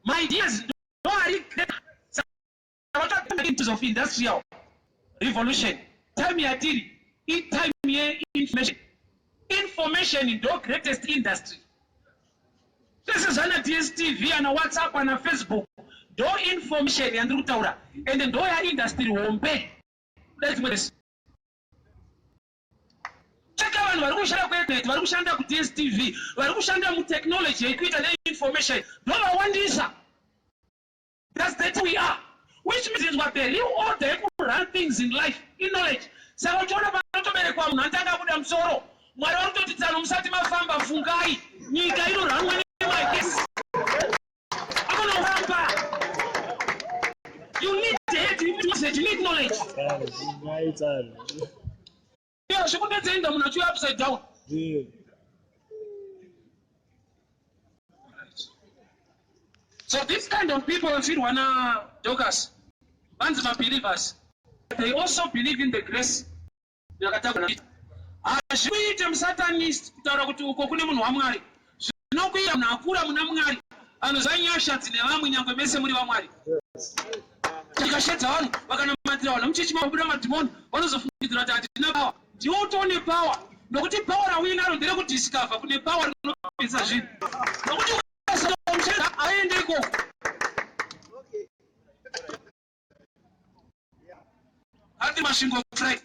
My ideas no are great of industrial revolution. Time ya diri. Time ya information. Information in the greatest industry. This is on a DSTV and a WhatsApp and a Facebook. Do information and rutaura. And then do your industry won't pay. That's what it is. Check out Varushanda ku DSTV, Varushanda mu technology, equity information. No one is. That's that we are. Which means what the real order who run things in life, in knowledge. So what you want to make one, Nantaka would am sorrow. Maroto to tell Sati Mafamba Fungai, Nikairo Rangani like this. I'm going to rampa. You need to you need knowledge. Yeah, she couldn't send them not you upside down. Yeah. So this kind of people feel wanna Dorcas, and my believers, they also believe in the grace. Ashwite msatanist kutaura kuti uko kune munhu waMwari zvinokuita munhu akura muna Mwari anoziva Nyasha dzine vamwe nyangwe mese muri vaMwari tikashedza vanhu vakanamatira vanhu muchichima vabuda madhimoni vanozofungidzira kuti hatina pawa ndiwo utone pawa nokuti pawa rawinaro ndere kudiscover kune pawa rinopedza zvinhu nokuti ukasamuchedza aende ikoko hati masvingo Christ.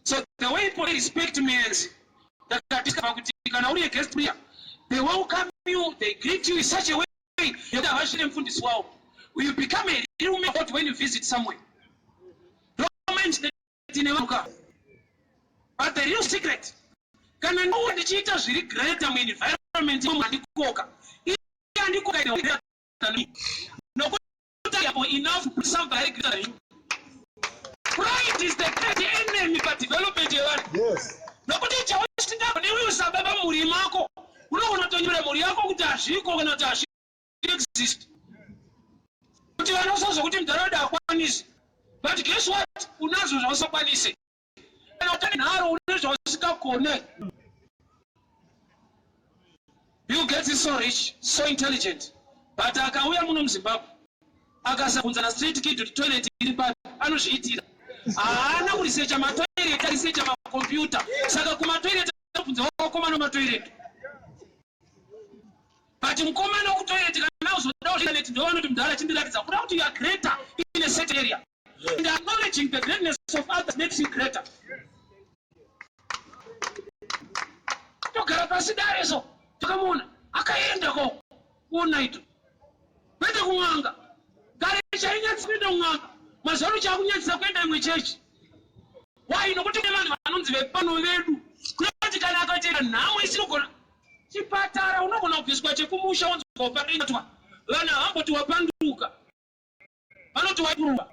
So the way people respect me is that kana uri guest prayer, they welcome you, they greet you in such a way that you become a real member when you visit somewhere. But the real secret, kana no one cheaters is really great environment no enough somebody. Pride is the great enemy enemy pa development yevanhu. Yes. Nokuti chawastinga newe usababa muri mako. Unogona tonyora muri yako kuti azviko kana kuti azvi exist. Kuti vanosazo kuti mudharaunda akwanisi. But guess what? Unazo zvawasakwanise. Kana utani nharo une zvawasingakone. Bill Gates is so rich, so intelligent. But akauya muno muZimbabwe. Akasabvunza na street kid kuti toilet iri papi anozviitira. Haana kurisecha matoilet, arisecha makombiyuta. Saka kumatoilet akabvunza wakomana matoilet. But mukomana wekutoilet kana uzoda internet ndo vanoti mudhara chindiratidza kuda kuti you are greater in a certain area. And acknowledging the greatness of others makes you greater. Togara pasi dareso. Takamona akaenda ko kuona ito. Kwete kumwanga. Gare chainyatsi kuenda kumwanga. Mazaro chakunyatsa kuenda imwe chechi. Why nokuti vanhu vanonzi vepano vedu. Kuti kana akatera nhamo isinogona. Chipatara unogona kubviswa chekumusha wanzi ukaparinatwa. Vana hamboti wapanduka. Vanoti waipuruwa.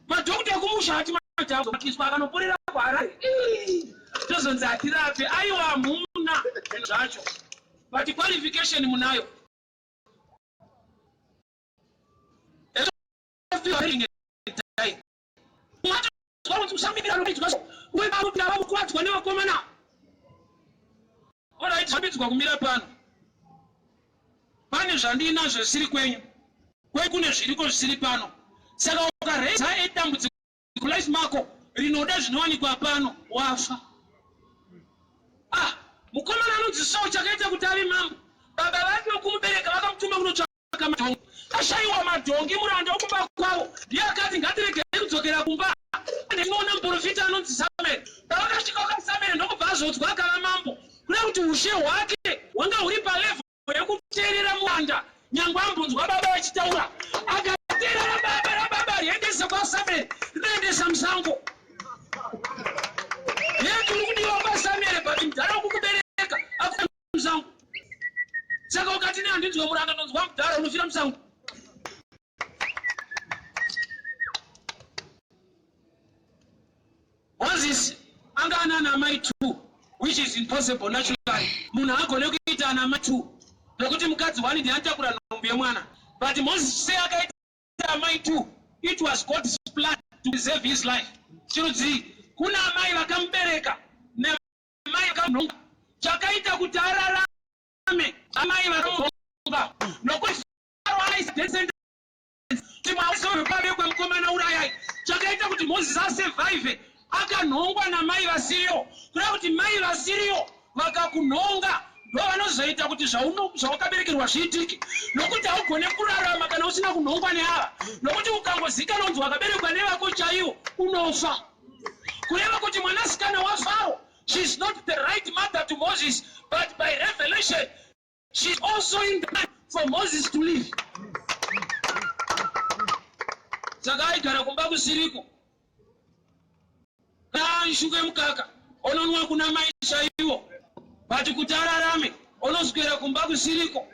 Madhokota ekumusha ati matazo makiswa akanoporera kwaRarare. Tozonzi atirape aiwa hamuna zvacho. But qualification munayo. Kumira pano. Pane zvandinazvo zvisiri kwenyu. Kune zviriko zvisiri pano. Saka ukareza edambudziko life mako rinoda zvinowanikwa pano wafa. Mukomana anonzi Saul chakaita kuti ave mambo. Baba vake vokumubereka vakamutuma kunotsvaka madhongi. Ashaiwa madhongi muranda wokumba kwavo. Ndiye akati ngatiregei kudzokera kumba. Ndinoona muprofita anonzi Samuel. Pavakasvika kwa Samuel ndokubva azodzwa akava mambo. Kuda kuti ushe hwake hwanga huri palevel yekuteerera muranda. Nyangwe ambonzwa baba vachitaura. Akateerera baba rababa riendesa kwa Samuel. Rinoendesa musango. Yetu uri kudiwa kwa Samuel but mudhara wokukubereka afuna musango. Saka ukati nehandinzwe muranda ndonzwa mudhara unofira musango. Moses anga ana mai 2 which is impossible naturally. Munhu agone kuita ana mai 2. Nokuti mukadzi wani ndiatakura nhumbi yemwana. But Moses say akaita mai 2. It was God's plan to preserve his life. Chirudzi kuna mai vakamubereka nemai vakamhonga. Chakaita kuti ararame amai vakamhonga. Nokuti Pharaoh aisa death sentence. Timwasovepabe mukomana urayai. Chakaita kuti Moses asurvive. Akanhongwa namai vasiriyo. Kuda kuti mai vasiriyo vakakunhonga ndo vanozoita kuti zvawakaberekerwa zviitike. Nokuti haugone kurarama kana usina kunhongwa neava. Nokuti ukangozikanwa kunzi wakaberekwa nevako chaivo unofa. Kureva kuti mwanasikana waFaro, she is not the right mother to Moses, but by revelation she is also in the mind for Moses to live. Saka aigara kumba kusiriko. Shuke mukaka ononwa kuna mai chaivo. But kuti ararame onoswera kumba kusiriko.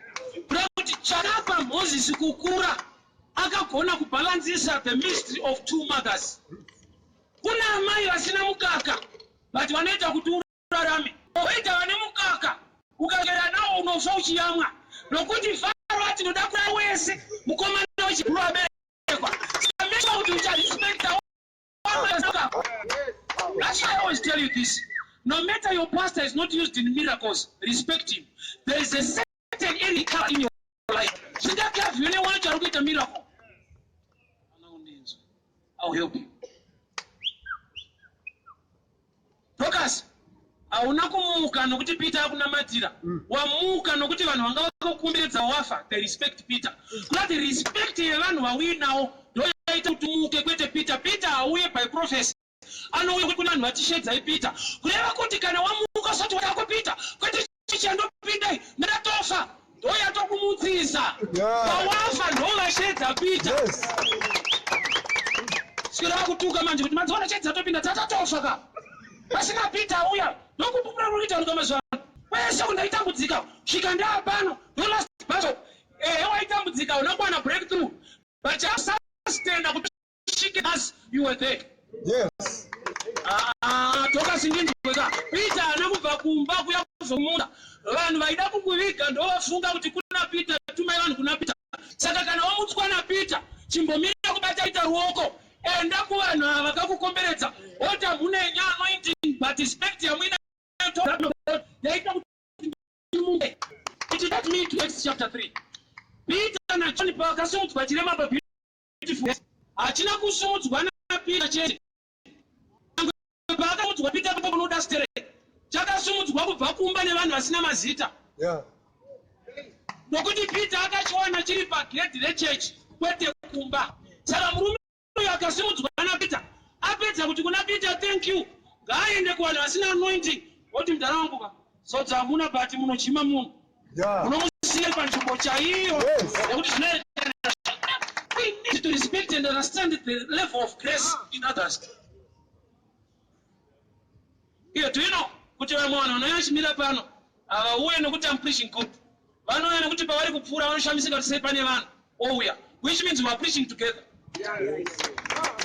Kuda kuti chakapa Moses kukura akagona kubalansisa the mystery of 2 mothers. Kuna mai vasina mukaka but vanoita kuti urarame. Oita vane mukaka ukagera nawo unofa uchiyamwa. Nokuti Pharaoh ati ndoda kura wese mukomana wechibhuru aberekwa. Saka make sure kuti ucharespect the one. That's why I always tell you this. No matter your pastor is not used in miracles, respect him. There is a certain area in your life. So that if you want to get a miracle, I'll help you. Dorcas, hauna kumuka nokuti Peter akunamatira. Wamuka nokuti vanhu vanga vakukumbiridza wafa. They respect Peter. Kuti respect yevanhu vawinawo ndoyaita kuti muke kwete Peter. Peter auye by prophecy. Anouya kuti kuna vanhu vatishedzai Peter. Kureva kuti kana wamuka usati wadako Peter, kwete chichandopindai ndatofa. Ndoyatokumutsisa. Pawafa ndovashedza Peter. Sikira kutuka manje kuti manzona chedza topinda tatatofa ka. Pasina Peter auya ndokupupura kuita rukamazwana. Wese kundayitambudzika. Shikanda pano no last battle. Waitambudzika unokwana breakthrough. But just stand up. us, you were there. Yes. Dorcas ndinzweka. Peter anakubva kumba kuya kuzomunda. Vanhu vaida kukuvika ndovafunga kuti kuna Peter, tumai vanhu kuna Peter. Saka kana wamutswa na Peter, chimbomirira kubata Peter ruoko. Enda kuvanhu ava vakakukomberedza. Ota mune anointing, but respect yamwina yaita kuti munge. It led me to Acts chapter 3. Peter na John pakasumudzwa chirema pa beautiful. Achina kusumudzwa na Peter chete. Pakasumudzwa Peter papo unoda stere. Chakasumudzwa kubva kumba nevanhu vasina mazita. Yeah. Nokuti Peter akachiwana chiri pagedhi rechurch kwete kumba. Saka murume uyo akasumudzwa na Peter. Apedza kuti kuna Peter, thank you. Ngaaende kuvanhu vasina anointing. Oti mudhara wangu ka. Sodza hamuna bati munochima munhu. Yeah. Unomusiya panzvimbo chaiyo. Nekuti zvinoita. We need to respect and understand the level of grace in others. Here, do you know? Kuti vamwe vanhu vanoyachimira pano. Avauye nokuti I'm preaching good. Vanouya nokuti pavari kupfuura vanoshamisika kuti sei pane vanhu. Ouya. Which means we are preaching together.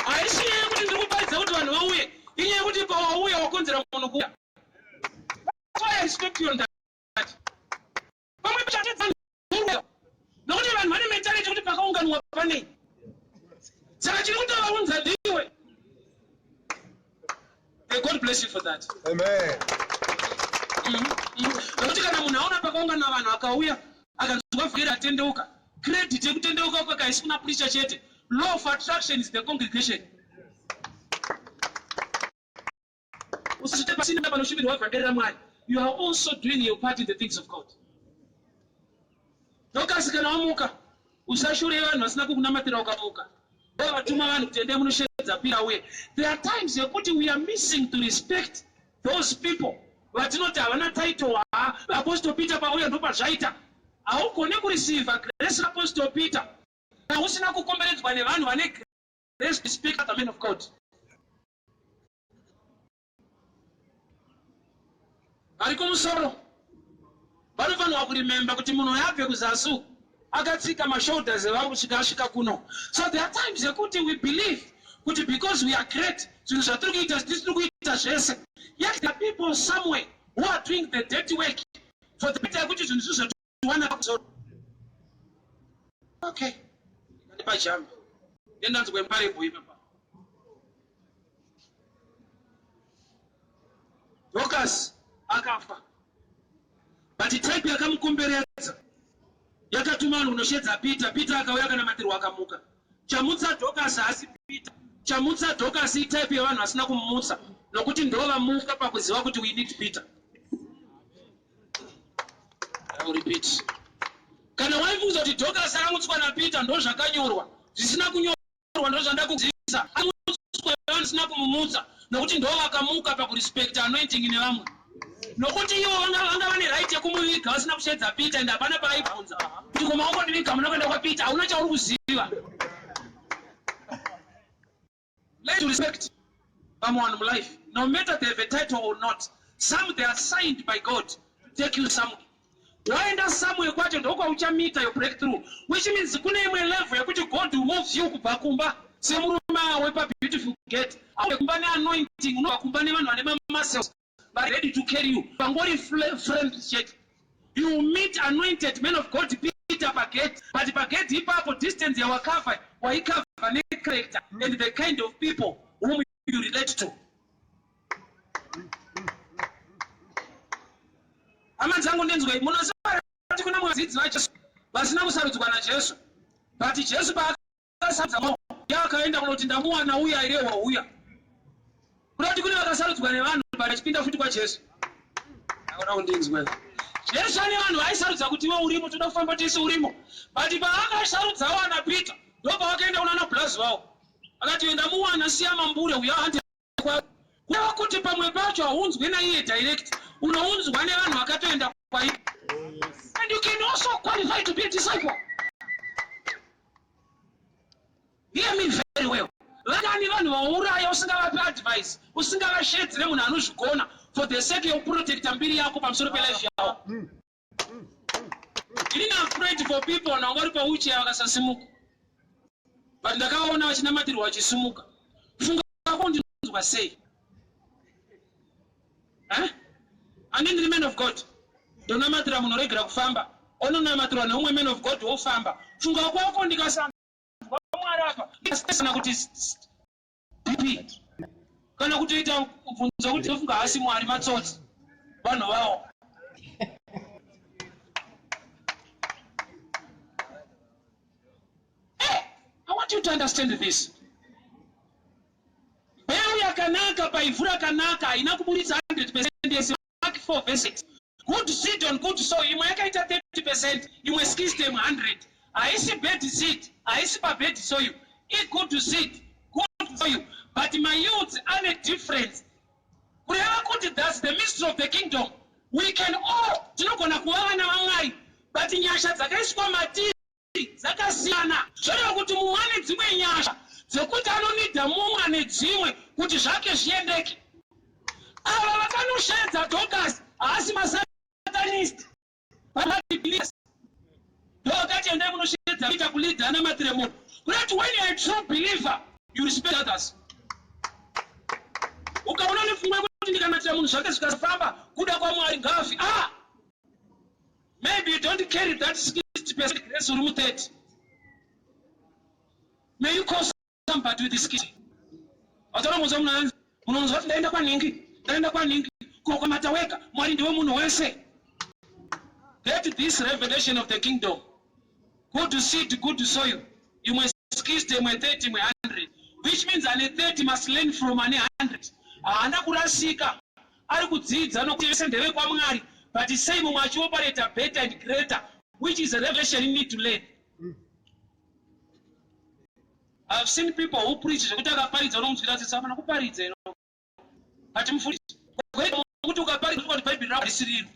Haisi nyaya kuti ndiri kuparidza kuti vanhu vauye. Inyaya kuti pawauya wakonzera munhu kuuya. That's why I respect you on that. Pamwe pachatedza nhuruya. Nokuti vanhu vane mentality kuti pakaunganwa panei. Saka chiri kuti vaunza ndiwe. May God bless you for that. Amen. Nokuti kana munhu aona pakaungana vanhu akauya akanzwa vhera atendeuka, credit yekutendeuka kwake haisi kuna preacher chete. Law of attraction is the congregation. Usachite pasina panoshuvirwa vhangeri raMwari. You are also doing your part in the things of God. Dorcas kana wamuka, usashure vanhu vasina kukunamatira ukamuka. Vatuma vanhu kuti ende munoshedza pira uye. There are times yekuti we are missing to respect those people. Vatinoti havana title, Apostle Peter pauya ndopa zvaita. Haukone kureceive grace Apostle Peter. Usina kukomberedzwa nevanhu vane grace to speak at the men of God. Vari kumusoro. Vanofanirwa kuremember kuti munhu yabve kuzasu akatsika mashoulders evanhu kusvika asvika kuno. So there are times yekuti we believe kuti because we are great, zvinhu zvatiri kuita tiri kuita zvese. Yet there are people somewhere who are doing the dirty work for the better yekuti zvinhu zvizvo zvatiriwana pamusoro. Okay. Pajambi. Ndanzwe mparebo ipapa. Dorcas akafa. But type yakamukomberedza. Yakatuma vanhu unoshedza Peter. Peter akauya akanamatirwa akamuka. Chamutsa Dorcas asi Peter. Chamutsa Dorcas type yavanhu vasina kumutsa. Nokuti ndova muka pakuziva kuti we need Peter. I will repeat. Kana waibvunza kuti Dorcas akamutswa na Peter ndo zvakanyorwa. Zvisina kunyorwa ndo zvandakudzidzisa. Akamutswa vanhu vasina kumumutsa. Nokuti ndo vakamuka pakurespect anointing nevamwe. Nokuti ivo vanga vane right yekumuviga vasina kushedza Peter ende hapana paaibvunza. Kuti koma wangondiviga muna kuenda kwaPeter hauna chauri kuziva. Let's respect someone in life. No matter they have a title or not. Some they are signed by God to take you somewhere. Waenda somewhere kwacho ndokwa uchamita your breakthrough. Which means kune imwe level yekuti God will move you kubva kumba. Semurume wepa beautiful gate. Awe kumba ne anointing unobva kumba nevanhu vane muscles. But ready to carry you. Pangori friend yet. You meet anointed men of God Peter Paget. But Paget ipapo distance ya wakafa. Waikava ne character and the kind of people whom you relate to. Amanzangu ndenzwe munoziva kuti kuna mwadzidzi vaJesu vasina kusarudzwa naJesu. But Jesu paakasarudza yakaenda kunoti ndamuwana uya ire wauya. Kuti kune vakasarudzwa nevanhu vachipinda futi kwaJesu. Aona kundinzwe. Jesu ane vanhu vaisarudza kuti iwe urimo toda kufamba tese urimo. But paakasarudzawo ana Peter ndopa wakaenda kuna Blazi wavo. Akati enda muwana siya mambure uya hande kwa. Kuva kuti pamwe pacho haunzwi naiye direct. Unounzwa nevanhu vakatoenda kwaiye. And you can also qualify to be a disciple. Hear me very well. Vakani vanhu vauraya usingavapi advice, usingavashedzere munhu anozvigona for the sake yekuprotecta mbiri yako pamusoro pelife yavo. Inini I'm afraid for people vangori pawheelchair vakasasimuka. but ndakaona vachinamatirwa vachisumuka. Funga kwako ndinonzwa sei? And in the man of God, don't matter munhu regera kufamba, ononamatira neumwe man of God wofamba. Funga kwako ndikasanga Mwari apa, ndikasana kuti BP. Kana kutoita kubvunza kuti tofunga hasi Mwari matsotsi vanhu vavo. I want you to understand this. Mbeu yakanaka paivhu rakanaka haina kuburitsa 100% yese. Mark 4 verse 6. Good seed on good soil. Imwe yakaita 30%, imwe 60, imwe 100. Haisi bad seed, haisi pa bad soil. It's good seed, good soil. But my youths are a difference. That's the mystery of the kingdom. We can all tinogona kuva na vamwari, but nyasha dzakaiswa matiri dzakasiyana. Zvoreva kuti mumwe ane dzimwe nyasha dzekuti anonidha mumwe ane dzimwe kuti zvake zviendeke. Ava vakanoshedza Dorcas haasi masatanist, vamabibhilisi. Ndokati endai munoshedza kuita kulidha namatire munhu. Kuti when you are a true believer, you respect others. Ukaona nefungwa kuti ndikanamatira munhu zvake zvikasafamba kuda kwaMwari ngafi. Maybe you don't carry that 60% grace uri mu30. May you call somebody with this kid. Atara munonzwa kuti ndaenda kwaningi kukamata weka Mwari ndiwe munhu wese. Get this revelation of the kingdom. Good seed, good soil. You must 60, you must 30, you must 100. Which means an 30 must learn from an 100. Haana kurasika. Ari kudzidza nokuti ndeve kwaMwari. But the same much operator better and greater, which is a revelation you need to learn. I've seen people who preach zvekuti akaparidza unomuzvira kuti samana kuparidza ino. Ati mufundisi. Kuti ukaparidza kuti Bible rako risiriro.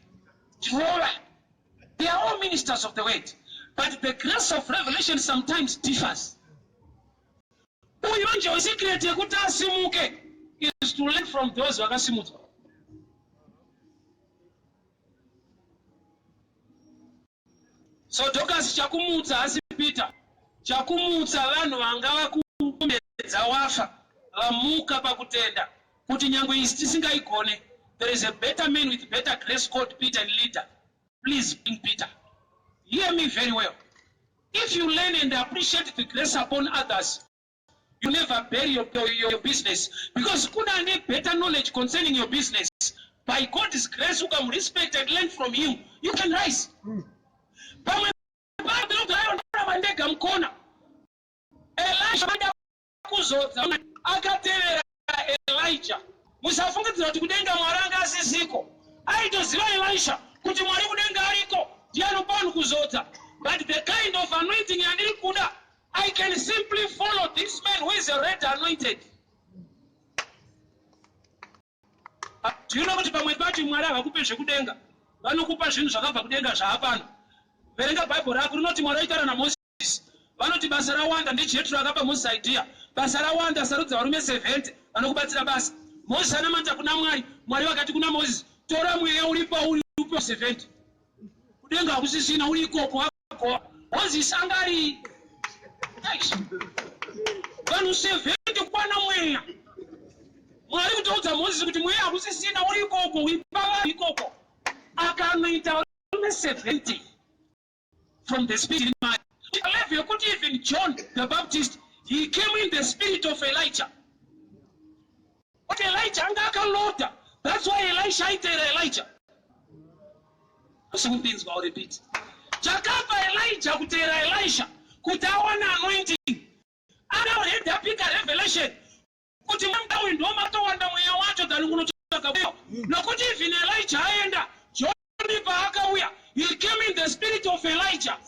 Jehovah. They are all ministers of the word. But the grace of revelation sometimes differs. Uyu nje secret yekuti asimuke is to learn from those vakasimudzwa. So Dorcas chakumutsa asi Peter. Chakumutsa vanhu vanga vakumbedza wafa vamuka pakutenda kuti nyangwe isi tisingaigone. There is a better man with better grace called Peter and leader. Please bring Peter. Hear me very well. If you learn and appreciate the grace upon others, you never bury your business. Because kuna ane better knowledge concerning your business. By God's grace, you can respect and learn from him. You can rise. Vamwe vanogara vandega mukona. Elisha vada kuzodza akatevera Elijah. Musafungidzira kuti kudenga Mwari anga asisiko. Aitoziva Elisha kuti Mwari kudenga ariko. Ndiye anopa vanhu kuzodza. But the kind of anointing yandiri kuda, I can simply follow this man who is already anointed. Do you know kuti pamwe pacho Mwari havakupe zvekudenga? Vanokupa zvinhu zvakabva kudenga zvaapano. Verenga Bible rako rinoti Mwari aitaura naMozisi. Vanoti basa rawanda ndiJethro akapa Mozisi idea. Basa rawanda sarudza varume 70 vanokubatsira basa. Mozisi anamata kuna Mwari. Mwari vakati kuna Mozisi, tora mweya uripo 70. Kudenga hakusisina uri ikoko wako. Mozisi angari vanhu 70 kwana mweya. Mwari kutoudza Mozisi kuti mweya hakusisina uri ikoko uipa ikoko. Akanoita varume 70 from the spirit in mind. You could even John the Baptist, he came in the spirit of Elijah. But Elijah anga lota. That's why Elisha ate Elijah. Some things I'll repeat. Chakapa Elijah kutera Elisha. Kutawana anointing. Ana head up a revelation. Kuti manda windo matowanda mweya wacho dalungunochaka beo. No kuti even Elijah aenda. John ripa akauya. He came in the spirit of Elijah.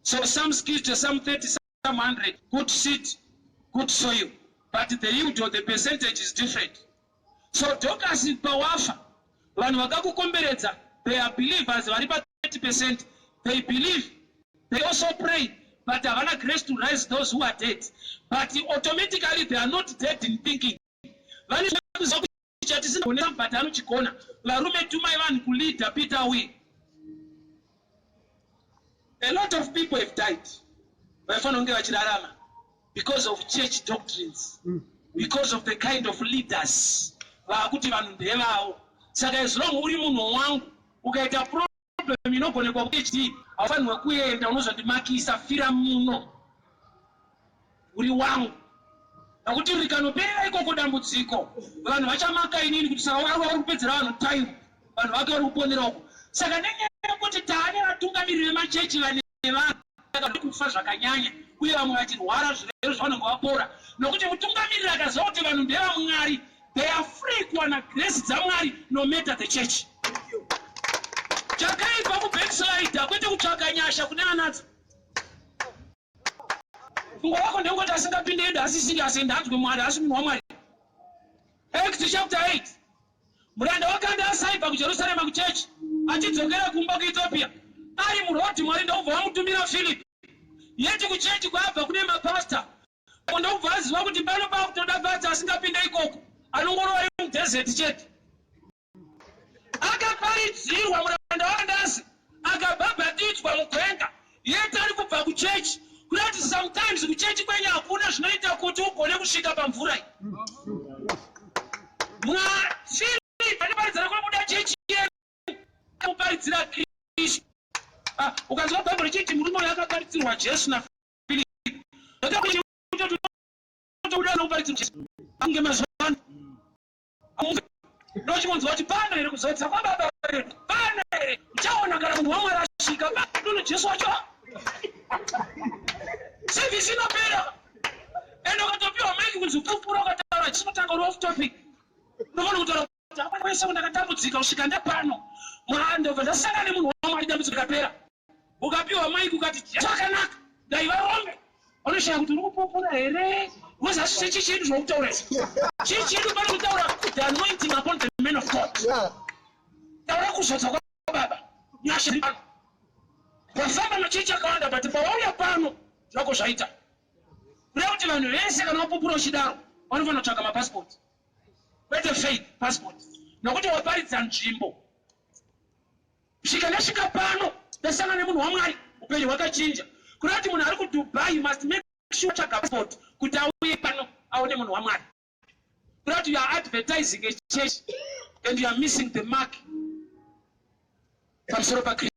So some scripture, some 30, some 100, good seed, good soil. But the yield or the percentage is different. So Dorcas is powerful. When wakakukomberedza, they are believers, 30%. They believe, they also pray, but they have grace to rise those who are dead. But automatically they are not dead in thinking. But varume tumai vanhu kulida Peter away. A lot of people have died because of church doctrines, because of the kind of leaders. So as long uri munhu wangu ukaita problem inogone kwa PhD afanwe kuenda unozondimakisa fira muno uri wangu akuti rikanopera ikoko dambudziko vanhu vachamaka inini kuti saka vari kupedzera vanhu time vanhu vake vari kuponera uko saka nenyaya kuti taane vatungamiriri vemachechi vane vanhu kufa zvakanyanya uye vamwe vachirwara zvirwere zvavanenge vapora nokuti mutungamiriri akaziva kuti vanhu ndevamwari. They are free kuwana grace dzamwari no matter the church. Chakaipa ku backslide kwete kutsvaka nyasha kune anadzo. Fungo wako ndengoti asingapinde enda asisiri asendanzwe mwari asi munhu wamwari. Acts chapter 8. Muranda wakanda asaipa ku Jerusalem ku church achidzokera kumba ku Ethiopia. Ari muroti mwari ndobva vamutumira Philip. Yeti ku church kwabva kune mapastor. Ndobva aziva kuti pano pa kutoda bata asingapinde ikoko. Anongorova mudesert chete akaparidzirwa muranda wandasi akabhabhatidzwa mugwenga yeti ari kubva kuchechi kuti sometimes kuchechi kwenye hakuna zvinoita kuti ugone kusvika pamvura iyi mwafilipi anoparidzira kunobuda chechi yenu akuparidzira Kristu ukanzwa bhaibheri chiti murume uyu akaparidzirwa Jesu naFilipi uda nokuparidzirwa Jesu ange mazwana ndochimonzwa kuti pano here kuzodza kwababa vedu pano here uchaona kana munhu wamwe arasvika pano Jesu wacho sevhisi inopera ende ukatopiwa maiki kunzi upupura ukataura chinotanga uri off topic unofana kutaura kuti hapana wese ndakatambudzika kusvika ndepano mwandobva ndasangana nemunhu wamwari dambudziko rikapera ukapiwa maiki ukati Jesu akanaka dai varombe unoshaya kuti uri kupupura here wezasi chichidu zvokutaura chichidu pano kutaura the anointing upon the men of God. Taura kuzodza kwababa Nyasha pano wafamba machechi akawanda but pawauya pano zvako zvaita kuda kuti vanhu vese kana wapupura uchidaro vanofana kutsvaga mapassport kwete faith passport nokuti waparidza nzvimbo kusvika ndasvika pano ndasangana nemunhu wamwari upenyu hwakachinja kuda kuti munhu ari kuDubai must make sure tsvaga passport kuti auye pano aone munhu wamwari kuda kuti you are advertising a church and you are missing the mark pamusoro paKristu.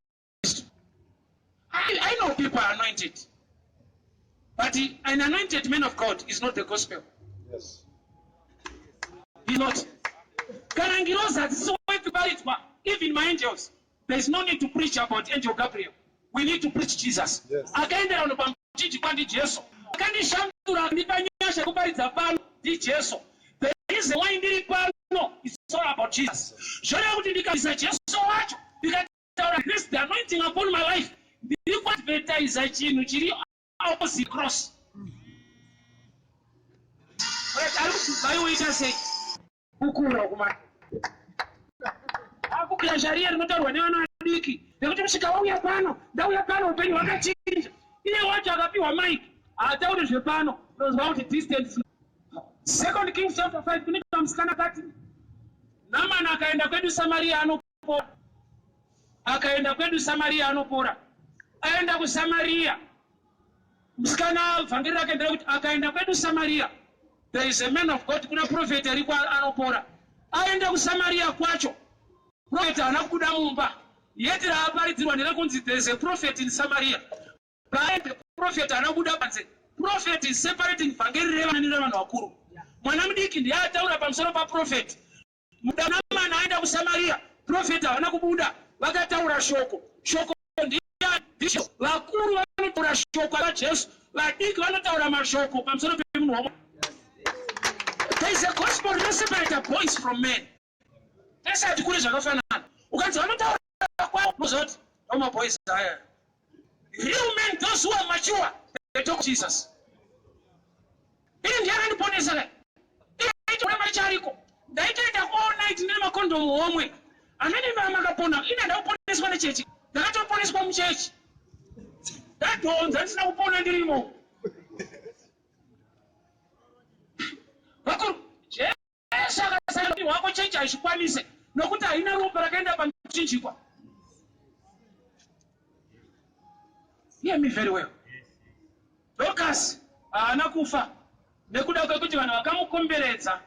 I know people are anointed, but an anointed man of God is not the gospel. Yes. He's not. Even my angels, there is no need to preach about Angel Gabriel. We need to preach Jesus. Yes. There is a wine it's all about Jesus. The anointing upon my life. What better is a chin chiri opposite cross. But I look to Bible and say, Ukura Kuma. Akukla Sharia no matter when you're Diki. They go to Shikawa Pano, Dawa Pano, when you want to change. You know what you Mike. I tell you Japano, those about distance. 2 Kings chapter 5, when it comes Kanakati. Namana kaenda kwedu Samaria anopora. Akaenda kwedu Samaria anopora. Aenda ku Samaria. Msikana vangeri rake ndiro kuti akaenda kwedu Samaria. There is a man of God kuna prophet ariko anopora. Aenda ku Samaria kwacho. Prophet anakuda mumba. Yeti raaparidzirwa ndirakunzi there is a prophet in Samaria. But the prophet anakuda panze. Prophet is separating vangeri revana nevanhu vakuru. Mwana mudiki ndiye ataura pamusoro pa prophet. Mudana mana aenda ku Samaria. Prophet havana kubuda. Vakataura shoko. Shoko ndiye bishop. Vakuru vanotaura shoko raJesu. Vadiki vanotaura mashoko pamusoro pemunhu wamwe. There is a gospel that separates boys from men. That's how tikure zvakafanana. Ukanzi vanotaura kwavo muzoti vama boys aya. Real men, those who are mature, they talk to Jesus. Ini ndiye akaniponesa kai. Ini machariko. Ndaitoita all night nene makondomu omwe. Amene vamakapona ina ndauponeswa nechechi. Ndakatoponeswa muchechi. Ndadonza ndisina kupona ndirimo. Vakuru, Jesu akasema kuti wako chechi haishikwanise nokuti haina ropa rakaenda pamuchinjikwa. Hear me very well. Dorcas anakufa nekuda kwekuti vanhu vakamukomberedza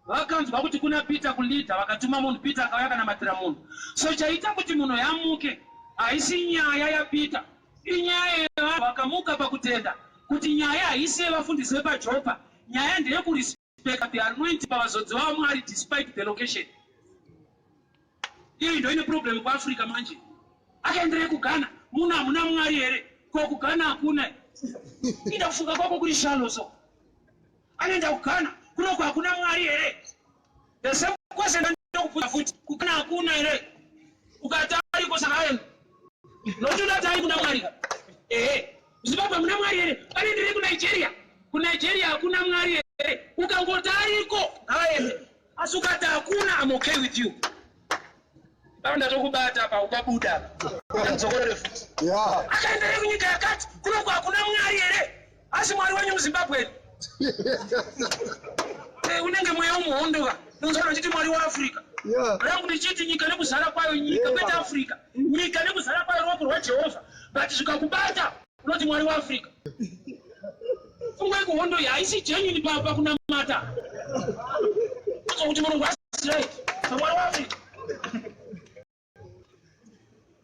vakanzwa kuti kuna Peter kulita vakatuma munhu Peter akauya kanamatira munhu. So chaita kuti munhu yamuke haisi nyaya yaPeter, inyaya yevanhu vakamuka pakutenda kuti nyaya haisi yevafundisi vepaJopa, nyaya ndeyekurispecta the anointing pavazodzi vavo Mwari despite the location. Iyo ndo ine problem kuAfrica manje. Akaendereye kuGhana, munhu hamuna Mwari here, ko kuGhana hakuna. Ida kufunga kwako kuri shallow so. Anaenda kuGhana, kunoko hakuna Mwari here. The same question ndinokufunga futi, kuGhana hakuna here. Ukatari kosakaenda. Notunda tari kuna Mwari. Zimbabwe muna Mwari here. Anaendereye kuNigeria. KuNigeria hakuna Mwari here. Ukangotariko ngaende. Asi ukati hakuna, I'm okay with you. Banda tokubata pa ukabuda. Nzokorere futi. Akaendelea kunyika yakati kunoko hakuna Mwari here. Asi Mwari wenyu muZimbabwe. Unenge mweya umuhondoka. Nonzana chiti Mwari wa Africa. Rangu ndichiti nyika nekuzara kwayo nyika kwete Africa. Nyika nekuzara kwayo ruoko rwaJehovha. But zvikakubata unoti Mwari wa Africa. Fungwa kuhondo haisi genuine papa kuna mata. So kuti Mulungu asirai. Mwari wa Africa.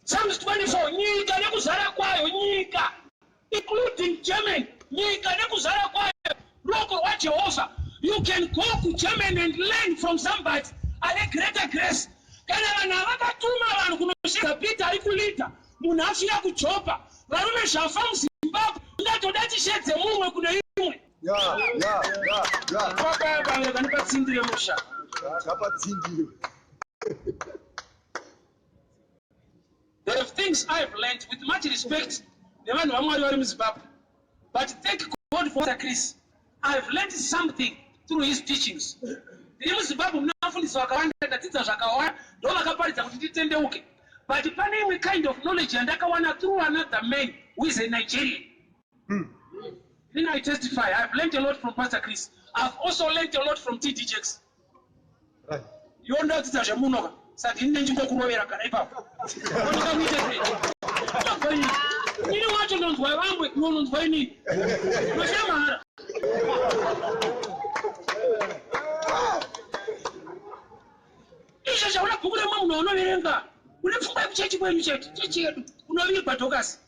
Psalms 24, nyika nekuzara kwayo nyika, including Germany, nyika nekuzara kwayo ruoko rwaJehovha. You can go to Germany and learn from somebody ane greater grace. Kana vanhu vakatuma vanhu kunosvika Peter ari kulita, munhu afira kuJopa, varume zvafa muZimbabwe, ndatoda tishedze mumwe kune imwe. Papa kanipatsindire musha. There are things I have learned with much respect. But thank God for Chris. I have learned something through his teachings. But a kind of knowledge and through another man who is a Nigerian. Then I testify. I have learned a lot from Pastor Chris. I have also learned a lot from TDJX. You know that saka ndinenge kurovera kana ipapo. Ini wacho ndonzwa vamwe unonzwa ini. Mashama. Isha chauna bhuku remwe munhu unoverenga. Une pfungwa yekuchechi kwenyu chete. Chechi yedu. Unovirwa Dorcas.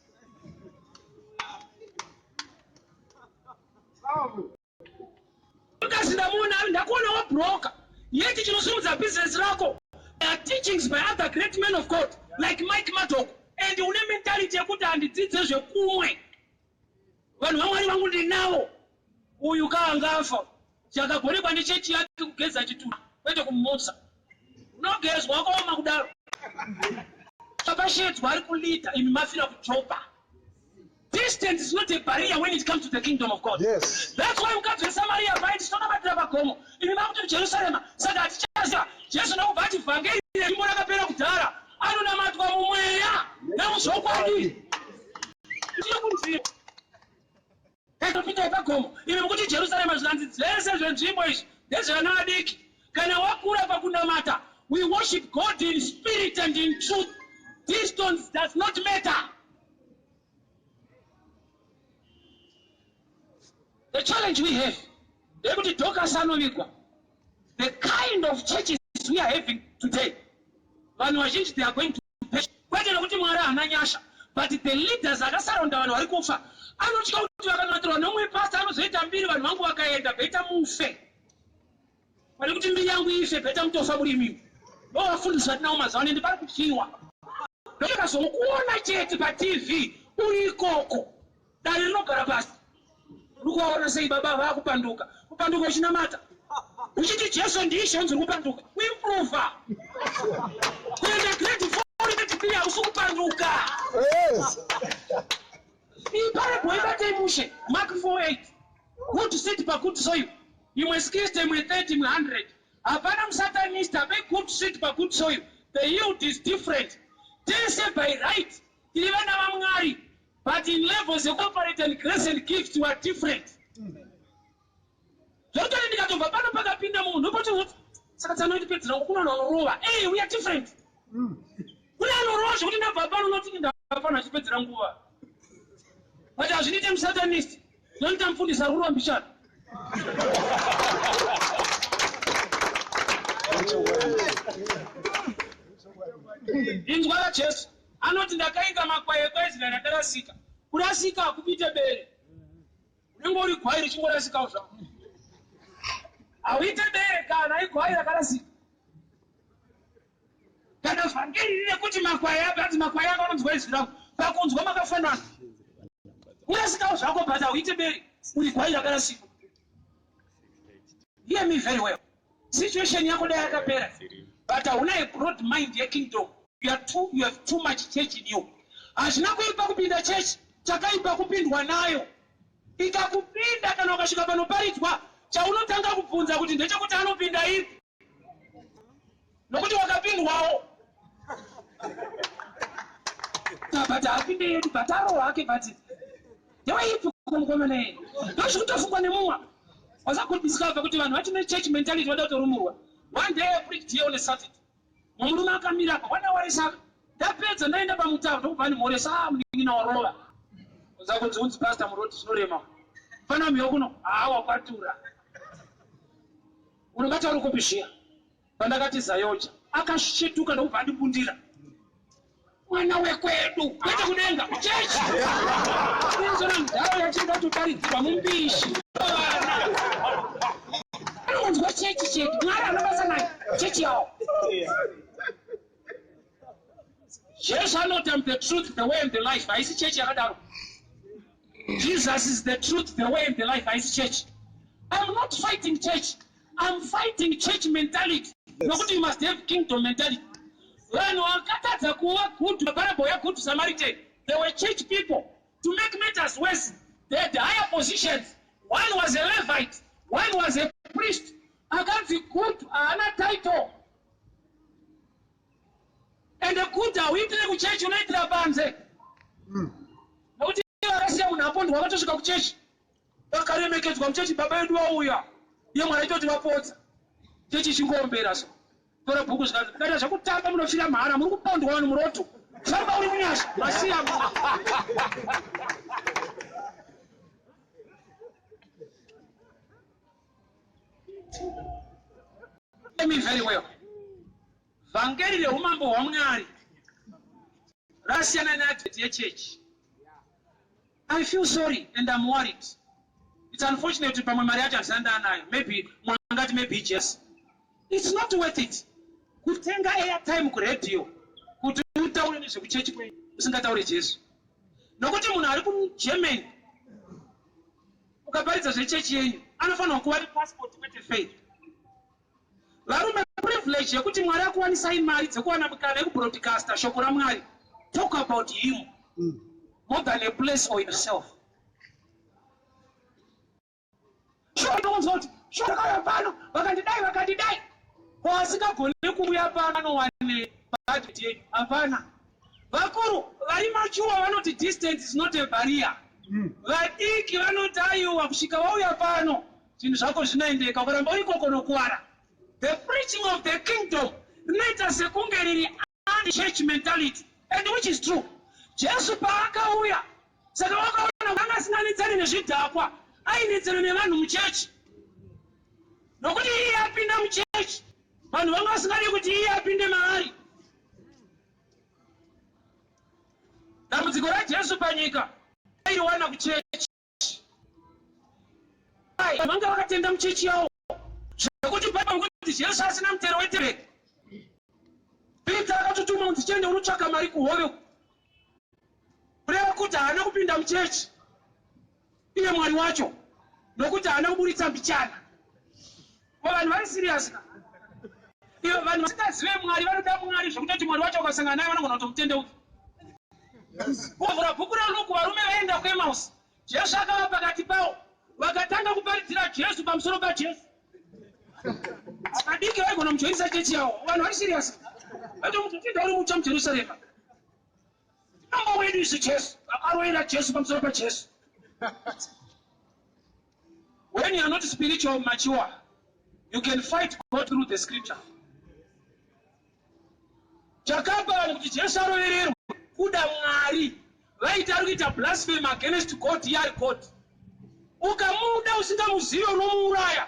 Dorcas ndamuona ndakuona wabroka. Yeti chinosumudza business rako. There are teachings by other great men of God, like Mike Maddock, and the only mentality yekuti handidzi zvekumwe. Vanhu vamwari vangu ndinawo. Uyu kaangafa. Chakagonekwa nechechi yake kugeza chitutu, kwete kumutsa. Unogezwa wakaoma kudaro. Chapashedzwa ari kulita, imi mafira kuJopa. Distance is not a barrier when it comes to the kingdom of God. Yes. That's why we come to Samaria, right? It's not about Trabacomo. If you come to Jerusalem, so that Jesus knows about Evangelists, you want to pay up Dara. I don't know what to go away. Now, so what do you see? If you go to Jerusalem, there's another dick. Can I walk over Kundamata? We worship God in spirit and in truth. Distance does not matter. The challenge we have, the kind of churches we are having today, they are going to pay. But the leaders are surrounded by Warikufa. I don't go to no pastor, I was a bill and Mangwaka and the better move. When you be young, we say better to family me. No fools at now, on in the back of Chiwa. Look at some one jet by TV, Unikoko. That is not Garabas. Luka wana say baba hakupanduka. Kupanduka ishina mata. Uchiti Jason Dishons kupanduka. We improve. Kwenda grade 4 pia usukupanduka. Yes. Ipare kuiba temushe. Mark 4:8. Good sit pa good soil. You must kiss them with 30 100. Apana msatanista be good sit pa good soil. The yield is different. They say by right. Even amangari. But in levels of corporate and grace and gifts were different. Hey, we are different. But hazvinite musatanist. Ndoita mufundisi arurwa mbishana. Inzwa Jesu anoti ndakainga makwai ekwezira ndakarasika. Kurasika hakupite bere. Unenge uri gwai richingorasikawo zvako. Hauite bere kana igwai rakarasika. Kana vhangeri rine kuti makwai abati makwai ako anonzwa izwi rako. Pakunzwa makafanana. Kurasikawo zvako but hauite bere. Uri gwai rakarasika. Hear me very well. Situation yako dai yakapera. But hauna a broad mind yekingdom. You have too much church in you. Hazvina kuipa kupinda church, chakaipa kupindwa nayo. Ikakupinda kana ukasvika panoparidzwa, chaunotanga kubvunza kuti ndechekuti anopinda ipi. Nokuti wakapindwawo. But apinde yedu, but aro hake bati. Yawa ipi kumkomana yedu. Ndoshikutofungwa nemumwa. Wasakudiscover kuti vanhu vachine church mentality vada kutorumurwa. One day I preached here on a Saturday. Murume akamira apa, wanawarisa. Ndapedza ndaenda pamutauro ndokubva ndimhoresa muningina warova. Uzakunzi unzi pastor muroti zvinorema. Fana miyo kuno, wakwatura. Unongati uri kupishia. Pandakati zayoja. Akashituka ndokubva ndibundira. Mwana wekwedu, kwete kudenga, church. Inzona mdharo yachingatotarisirwa mumbishi. Anonzwa church chedu, Mwari anobasa nayo, church yawo. Jesus anoti I'm the truth, the way and the life. Haisi church yakadaro. Jesus is the truth, the way and the life. Haisi church. I'm not fighting church. I'm fighting church mentality. Nokuti you must have kingdom mentality. Vanhu vakatadza kuva good, parable ya good Samaritan. They were church people. To make matters worse, they had higher positions. One was a Levite, one was a priest. Akanzi good, ana title. And the good hauitire kuchechi unoitira panze. Nokuti vakasiya munhu apondwa vakatosvika kuchechi. Vakaremekedzwa muchechi, baba vedu vauya. Iye Mwari aitoti vapodza. Chechi chingoombera so. Tora bhuku zvikati, kada zvakutamba munofira mhara, muri kupondwa vanhu muroto. Famba uri munyasha, masiya munhu. Hear me very well. Vhangeri reumambo hwaMwari rasiyana neadvert yechechi. I feel sorry and I'm worried. It's unfortunate kuti pamwe mari yacho handisanda anayo. Maybe mwangati maybe yes. It's not worth it. Kutenga airtime kuredio kuti utaure nezvekuchechi kwenyu usingataure Jesu. Nokuti munhu ari kuGermany ukaparidza zvechechi yenyu anofanirwa kuva nepassport kwete faith. Varume privilege yekuti Mwari akuwanisai mari dzekuwana mukana yekubroadcasta shoko raMwari. Talk about him more than a place or yourself. Sure, pano vakandidai wasingagoni kuuya pano wane budget yenyu. Hapana. Vakuru vari machuwa vanoti distance is not a barrier. Vadiki vanotaiwa kusvika vauya pano zvinhu zvako zvinoendeka, kuramba uri ikoko nokuwara. The preaching of the kingdom rinoita sekunge riri anti-church mentality, and which is true. Jesu paakauya, saka wakaona vanga asinganetsani nezvidhakwa, ainetsana nevanhu muchechi. Nokuti iye apinda muchechi, vanhu vanga vasingadi kuti iye apinde maari. Dambudziko raJesu panyika airiwana kuchechi. Vanga vakatenda muchechi yavo. Zvekuti baba kuti Jesu asina mutero wetereke. Peter akatotuma kuti tiende unotsvaka mari kuhove. Kureva kuti haana kupinda muchechi. Iye Mwari wacho. Nokuti haana kuburitsa mbichana. Vanhu vari serious ka? Ivo vanhu vasingazive Mwari vanoda Mwari zvekutoti Mwari wacho ukasangana naye vanogona kutomutendeuka. Kuvhura bhuku raNuku varume vaenda kuEmausi. Jesu akava pakati pavo. Vakatanga kuparidzira Jesu pamusoro paJesu. Akadiki vaigona mujoinisa chechi yavo. Vanhu vari serious. Vatomutotenda uri mutsva muJerusarema. Mambo wedu isu Jesu. Akarovera Jesu pamusoro paJesu. When you are not spiritual mature, you can fight God through the scripture. Chakapa vanhu kuti Jesu arovererwe kuda Mwari. vaita ari kuita blasphemy against God yari God. Ukamuda usingamuzivi unomuuraya.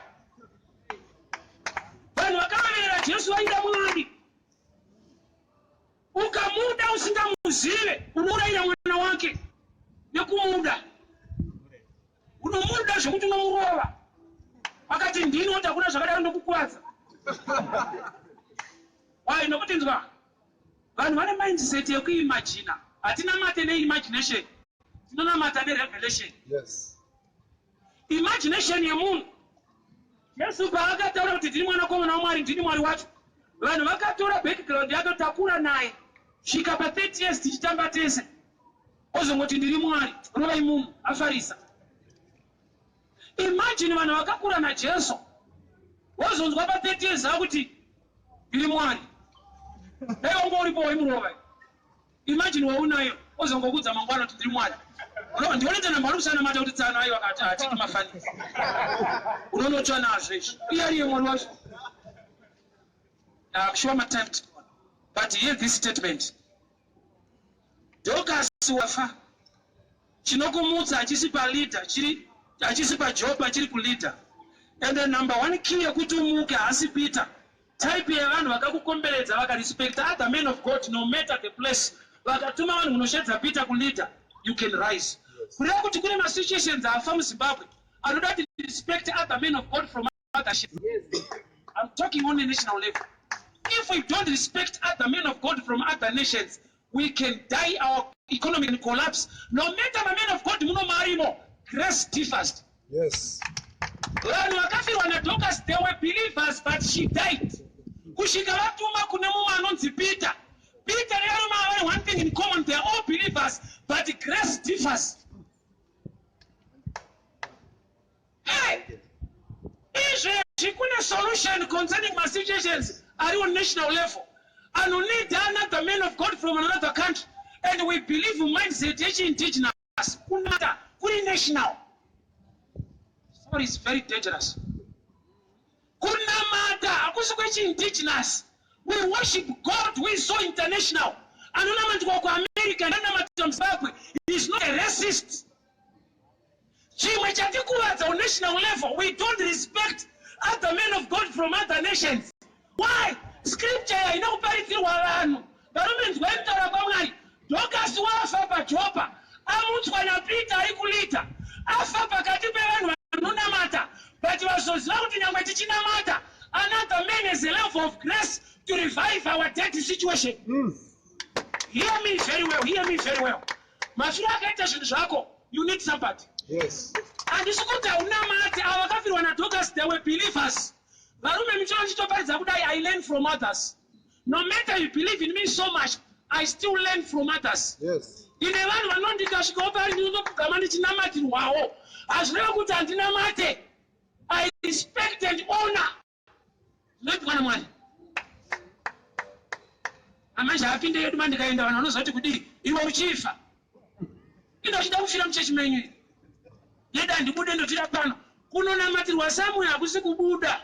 Vanhu vakaverera Jesu vaida Mwari. Ukamuda usingamuzivi unourayira mwana wake nekumuda. Unomuda zvokuti unomurova. Akati ndinoti hakuna zvakadaro ndokukwadza. Why nokuti nzwa? Vanhu vane mindset yekuimagina. Hatina mate neimagination. Tinonamata nerevelation. Yes. Imagination yemunhu. Jesu paakataura kuti ndiri mwanakomana waMwari, ndini Mwari wacho. Vanhu vakatora background yake takura naye. Svika pa30 years tichitamba tese. Ozongoti ndiri Mwari, rova imumu, afarisa. Imagine vanhu vakakura naJesu. Wozonzwa pa30 years akuti ndiri Mwari. Dai ungoripo waimurova. Imagine waunayo, ozongokudza mangwana kuti ndiri Mwari. Ndionete nambarusana mata kuti tsana ayo akati atiki mafanisi. Unonotsva nazvo izvi. Iyariye Mwari wacho. I'm sure my time to go. But hear this statement. Dorcas wafa. Chinokumutsa achisipa leader, achisipa job achiri kuleader. And the number one key yekuti umuke hasi Peter. Type yevanhu vakakukomberedza vakarespect other men of God no matter the place. Vakatuma vanhu munoshedza Peter kuleader. You can rise. Kureva kuti kune masituations afa muZimbabwe. Anoda to respect other men of God from other shit. I'm talking on a national level. If we don't respect other men of God from other nations, we can die, our economy can collapse. No matter the men of God, muno marimo, grace differs. Yes. Vanhu vakafirwa naDorcas, they were believers, but she died. Kushika vatuma kune mumwe anonzi Peter. Peter nevaroma havane one thing in common, they are all believers, but grace differs. Hey! Izvezvi kune solution concerning my situations are on national level. And we need another man of God from another country. And we believe mindset indigenous. Kunata, kuri national. Sorry, it's very dangerous. Kunamata, akusikwechi indigenous. We worship God, we so international. And unamantukwa kwa America, unamantukwa Zimbabwe, he is not a racist. Chimwe chatikuwadza on national level, we don't respect other men of God from other nations. Why? Scripture inokuparitirwa vanhu. Varume nzwaitaura kwaMwari. Dorcas wafa paJopa. Amutswa naPeter ari kuleader. Afa pakati pevanhu vanonamata. But vazoziva kuti nyangwe tichinamata, another man has a level of grace to revive our dead situation. Hear me very well, hear me very well. Mashure akaita zvinhu zvako, you need somebody. Yes. Handisi kuti haunamate, ava vakafirwa naDorcas, they were believers. Varume michona chitoparidza kudai, I learn from others. No matter you believe in me so much, I still learn from others. Yes. Ine vanhu vanondikasvikawo pari ndinotogama ndichinamatirwawo. Hazvireva kuti handinamate. I respect and honor. Zvinoitwa naMwari. Amanje apinde yedu mandikaenda vanhu vanozoti kudii, iwe uchifa. Indochida kufira muchechi menyu. Yeda ndibude ndotira pano. Kunonamatirwa Samuel hakusi kubuda.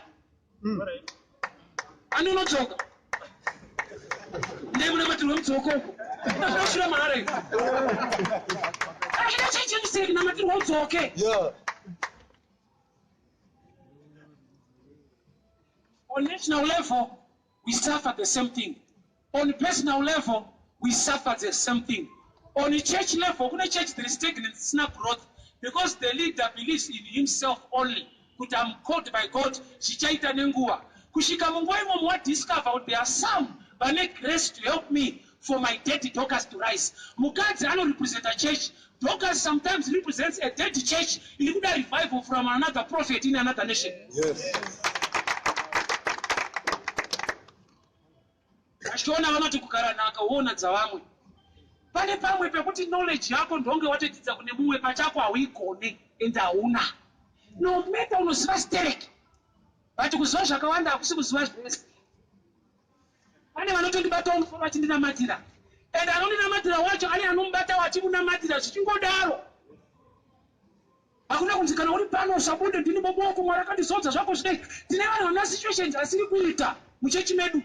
Ani unodzoka. Ndiye kunamatirwa mudzoko uko. Ndofira mahara iyo. Achida chichingisire kunamatirwa udzoke. Yeah. On national level, we suffer the same thing. On personal level, we suffer the same thing. On a church level, when a church there is stagnant, it's not growth, because the leader believes in himself only. But I'm called by God, Shichaita Nengua. Kushika Mungoimo, what discovered there are some that need grace to help me for my dead Dorcas to rise. Mukadzi I don't represent a church. Dorcas sometimes represents a dead church. It could be a revival from another prophet in another nation. Yes. Ashona vanoti kugara naka uona dzavamwe. Pane pamwe pekuti knowledge yako ndonge watodzidza kune mumwe pachako hauigone ende hauna. No matter unoziva stereki. But kuziva zvakawanda hakusi kuziva zvese. Pane vanotondibata unofana vachindinamatira. Ende anondinamatira wacho ane anomubata wachimunamatira zvichingodaro. Hakuna kunzi kana uri pano usabude ndini boboku Mwari akandizodza zvako zvinei. Tine vanhu vana situations asiri kuita muchechi medu.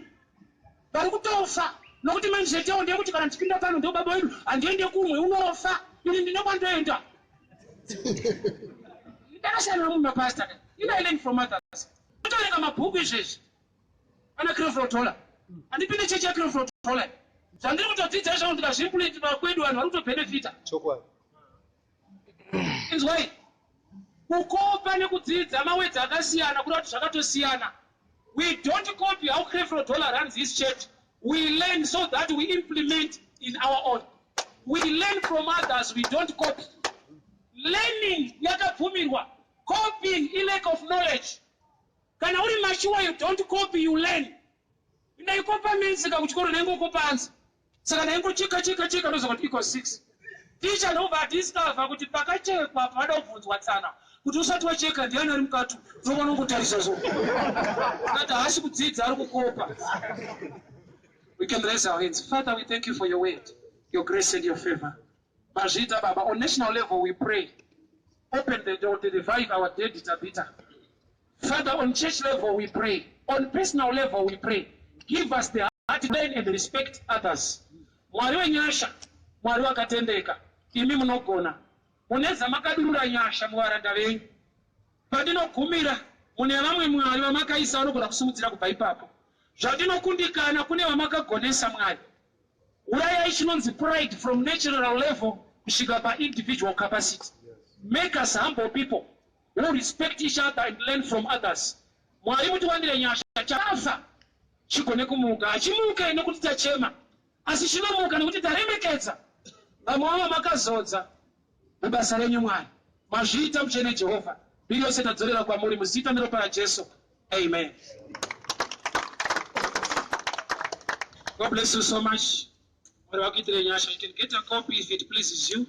Vari kutofa nokuti mindset yao ndeyekuti kana tichipinda pano ndo baba wedu andiende kumwe unofa ini ndinokwandoenda ndakasiyana namunhu mapasta ina learn from others totolenga mabhuku izvezvi ana krefrotola andipinde chechi yakrefrotola zvandiri kutodzidza izvo ndikazvimpuliti vakwedu vanhu vari kutobhenefita inzwai kukopa nekudzidza mawedzi akasiyana kuda kuti zvakatosiyana. We don't copy how krefrotola runs his church. We learn so that we implement in our own. We learn from others, we don't copy. Learning yakabvumirwa, copying is lack of knowledge. Kana uri mature, you don't copy, you learn. Inaikopa means saka kuchikoro nengokopa hanzi. Saka nengocheka ndozoti equals 6. Teacher nova discover kuti pakachekwa pada kubvunzwa tsana. Kuti usati wacheka ndiani ari mukati, unokwana kungotarisa zvo. Kuti haasi kudzidza ari kukopa. We can raise our hands. Father, we thank you for your word, your grace and your favor. Majita Baba, on national level we pray. Open the door to revive our dead Tabitha. Father, on church level we pray. On personal level we pray. Give us the heart to learn and respect others. Mwari wa Nyasha, mwari wakatendeka, imi munogona. Muneza makadurura Nyasha muvaranda venyu. Padinogumira, mune vamwe mwari vamakaisa vanogona kusimudzira kubva ipapo. Zvandinokundikana kune vamakagonesa Mwari. Urayai chinonzi pride from natural level kusvika pa-individual capacity. Make us humble people who respect each other and learn from others. Mwari mutiwandire Nyasha chakafa chigone kumuka, achimuka nekuti tachema, asi chinomuka nekuti taremekedza. Vamwe vavo makazodza mubasa renyu Mwari. Mazviita mutsvene Jehovha. Biri yose tadzorera kwamuri muzita neropa raJesu. Amen. God bless you so much. You can get a copy if it pleases you.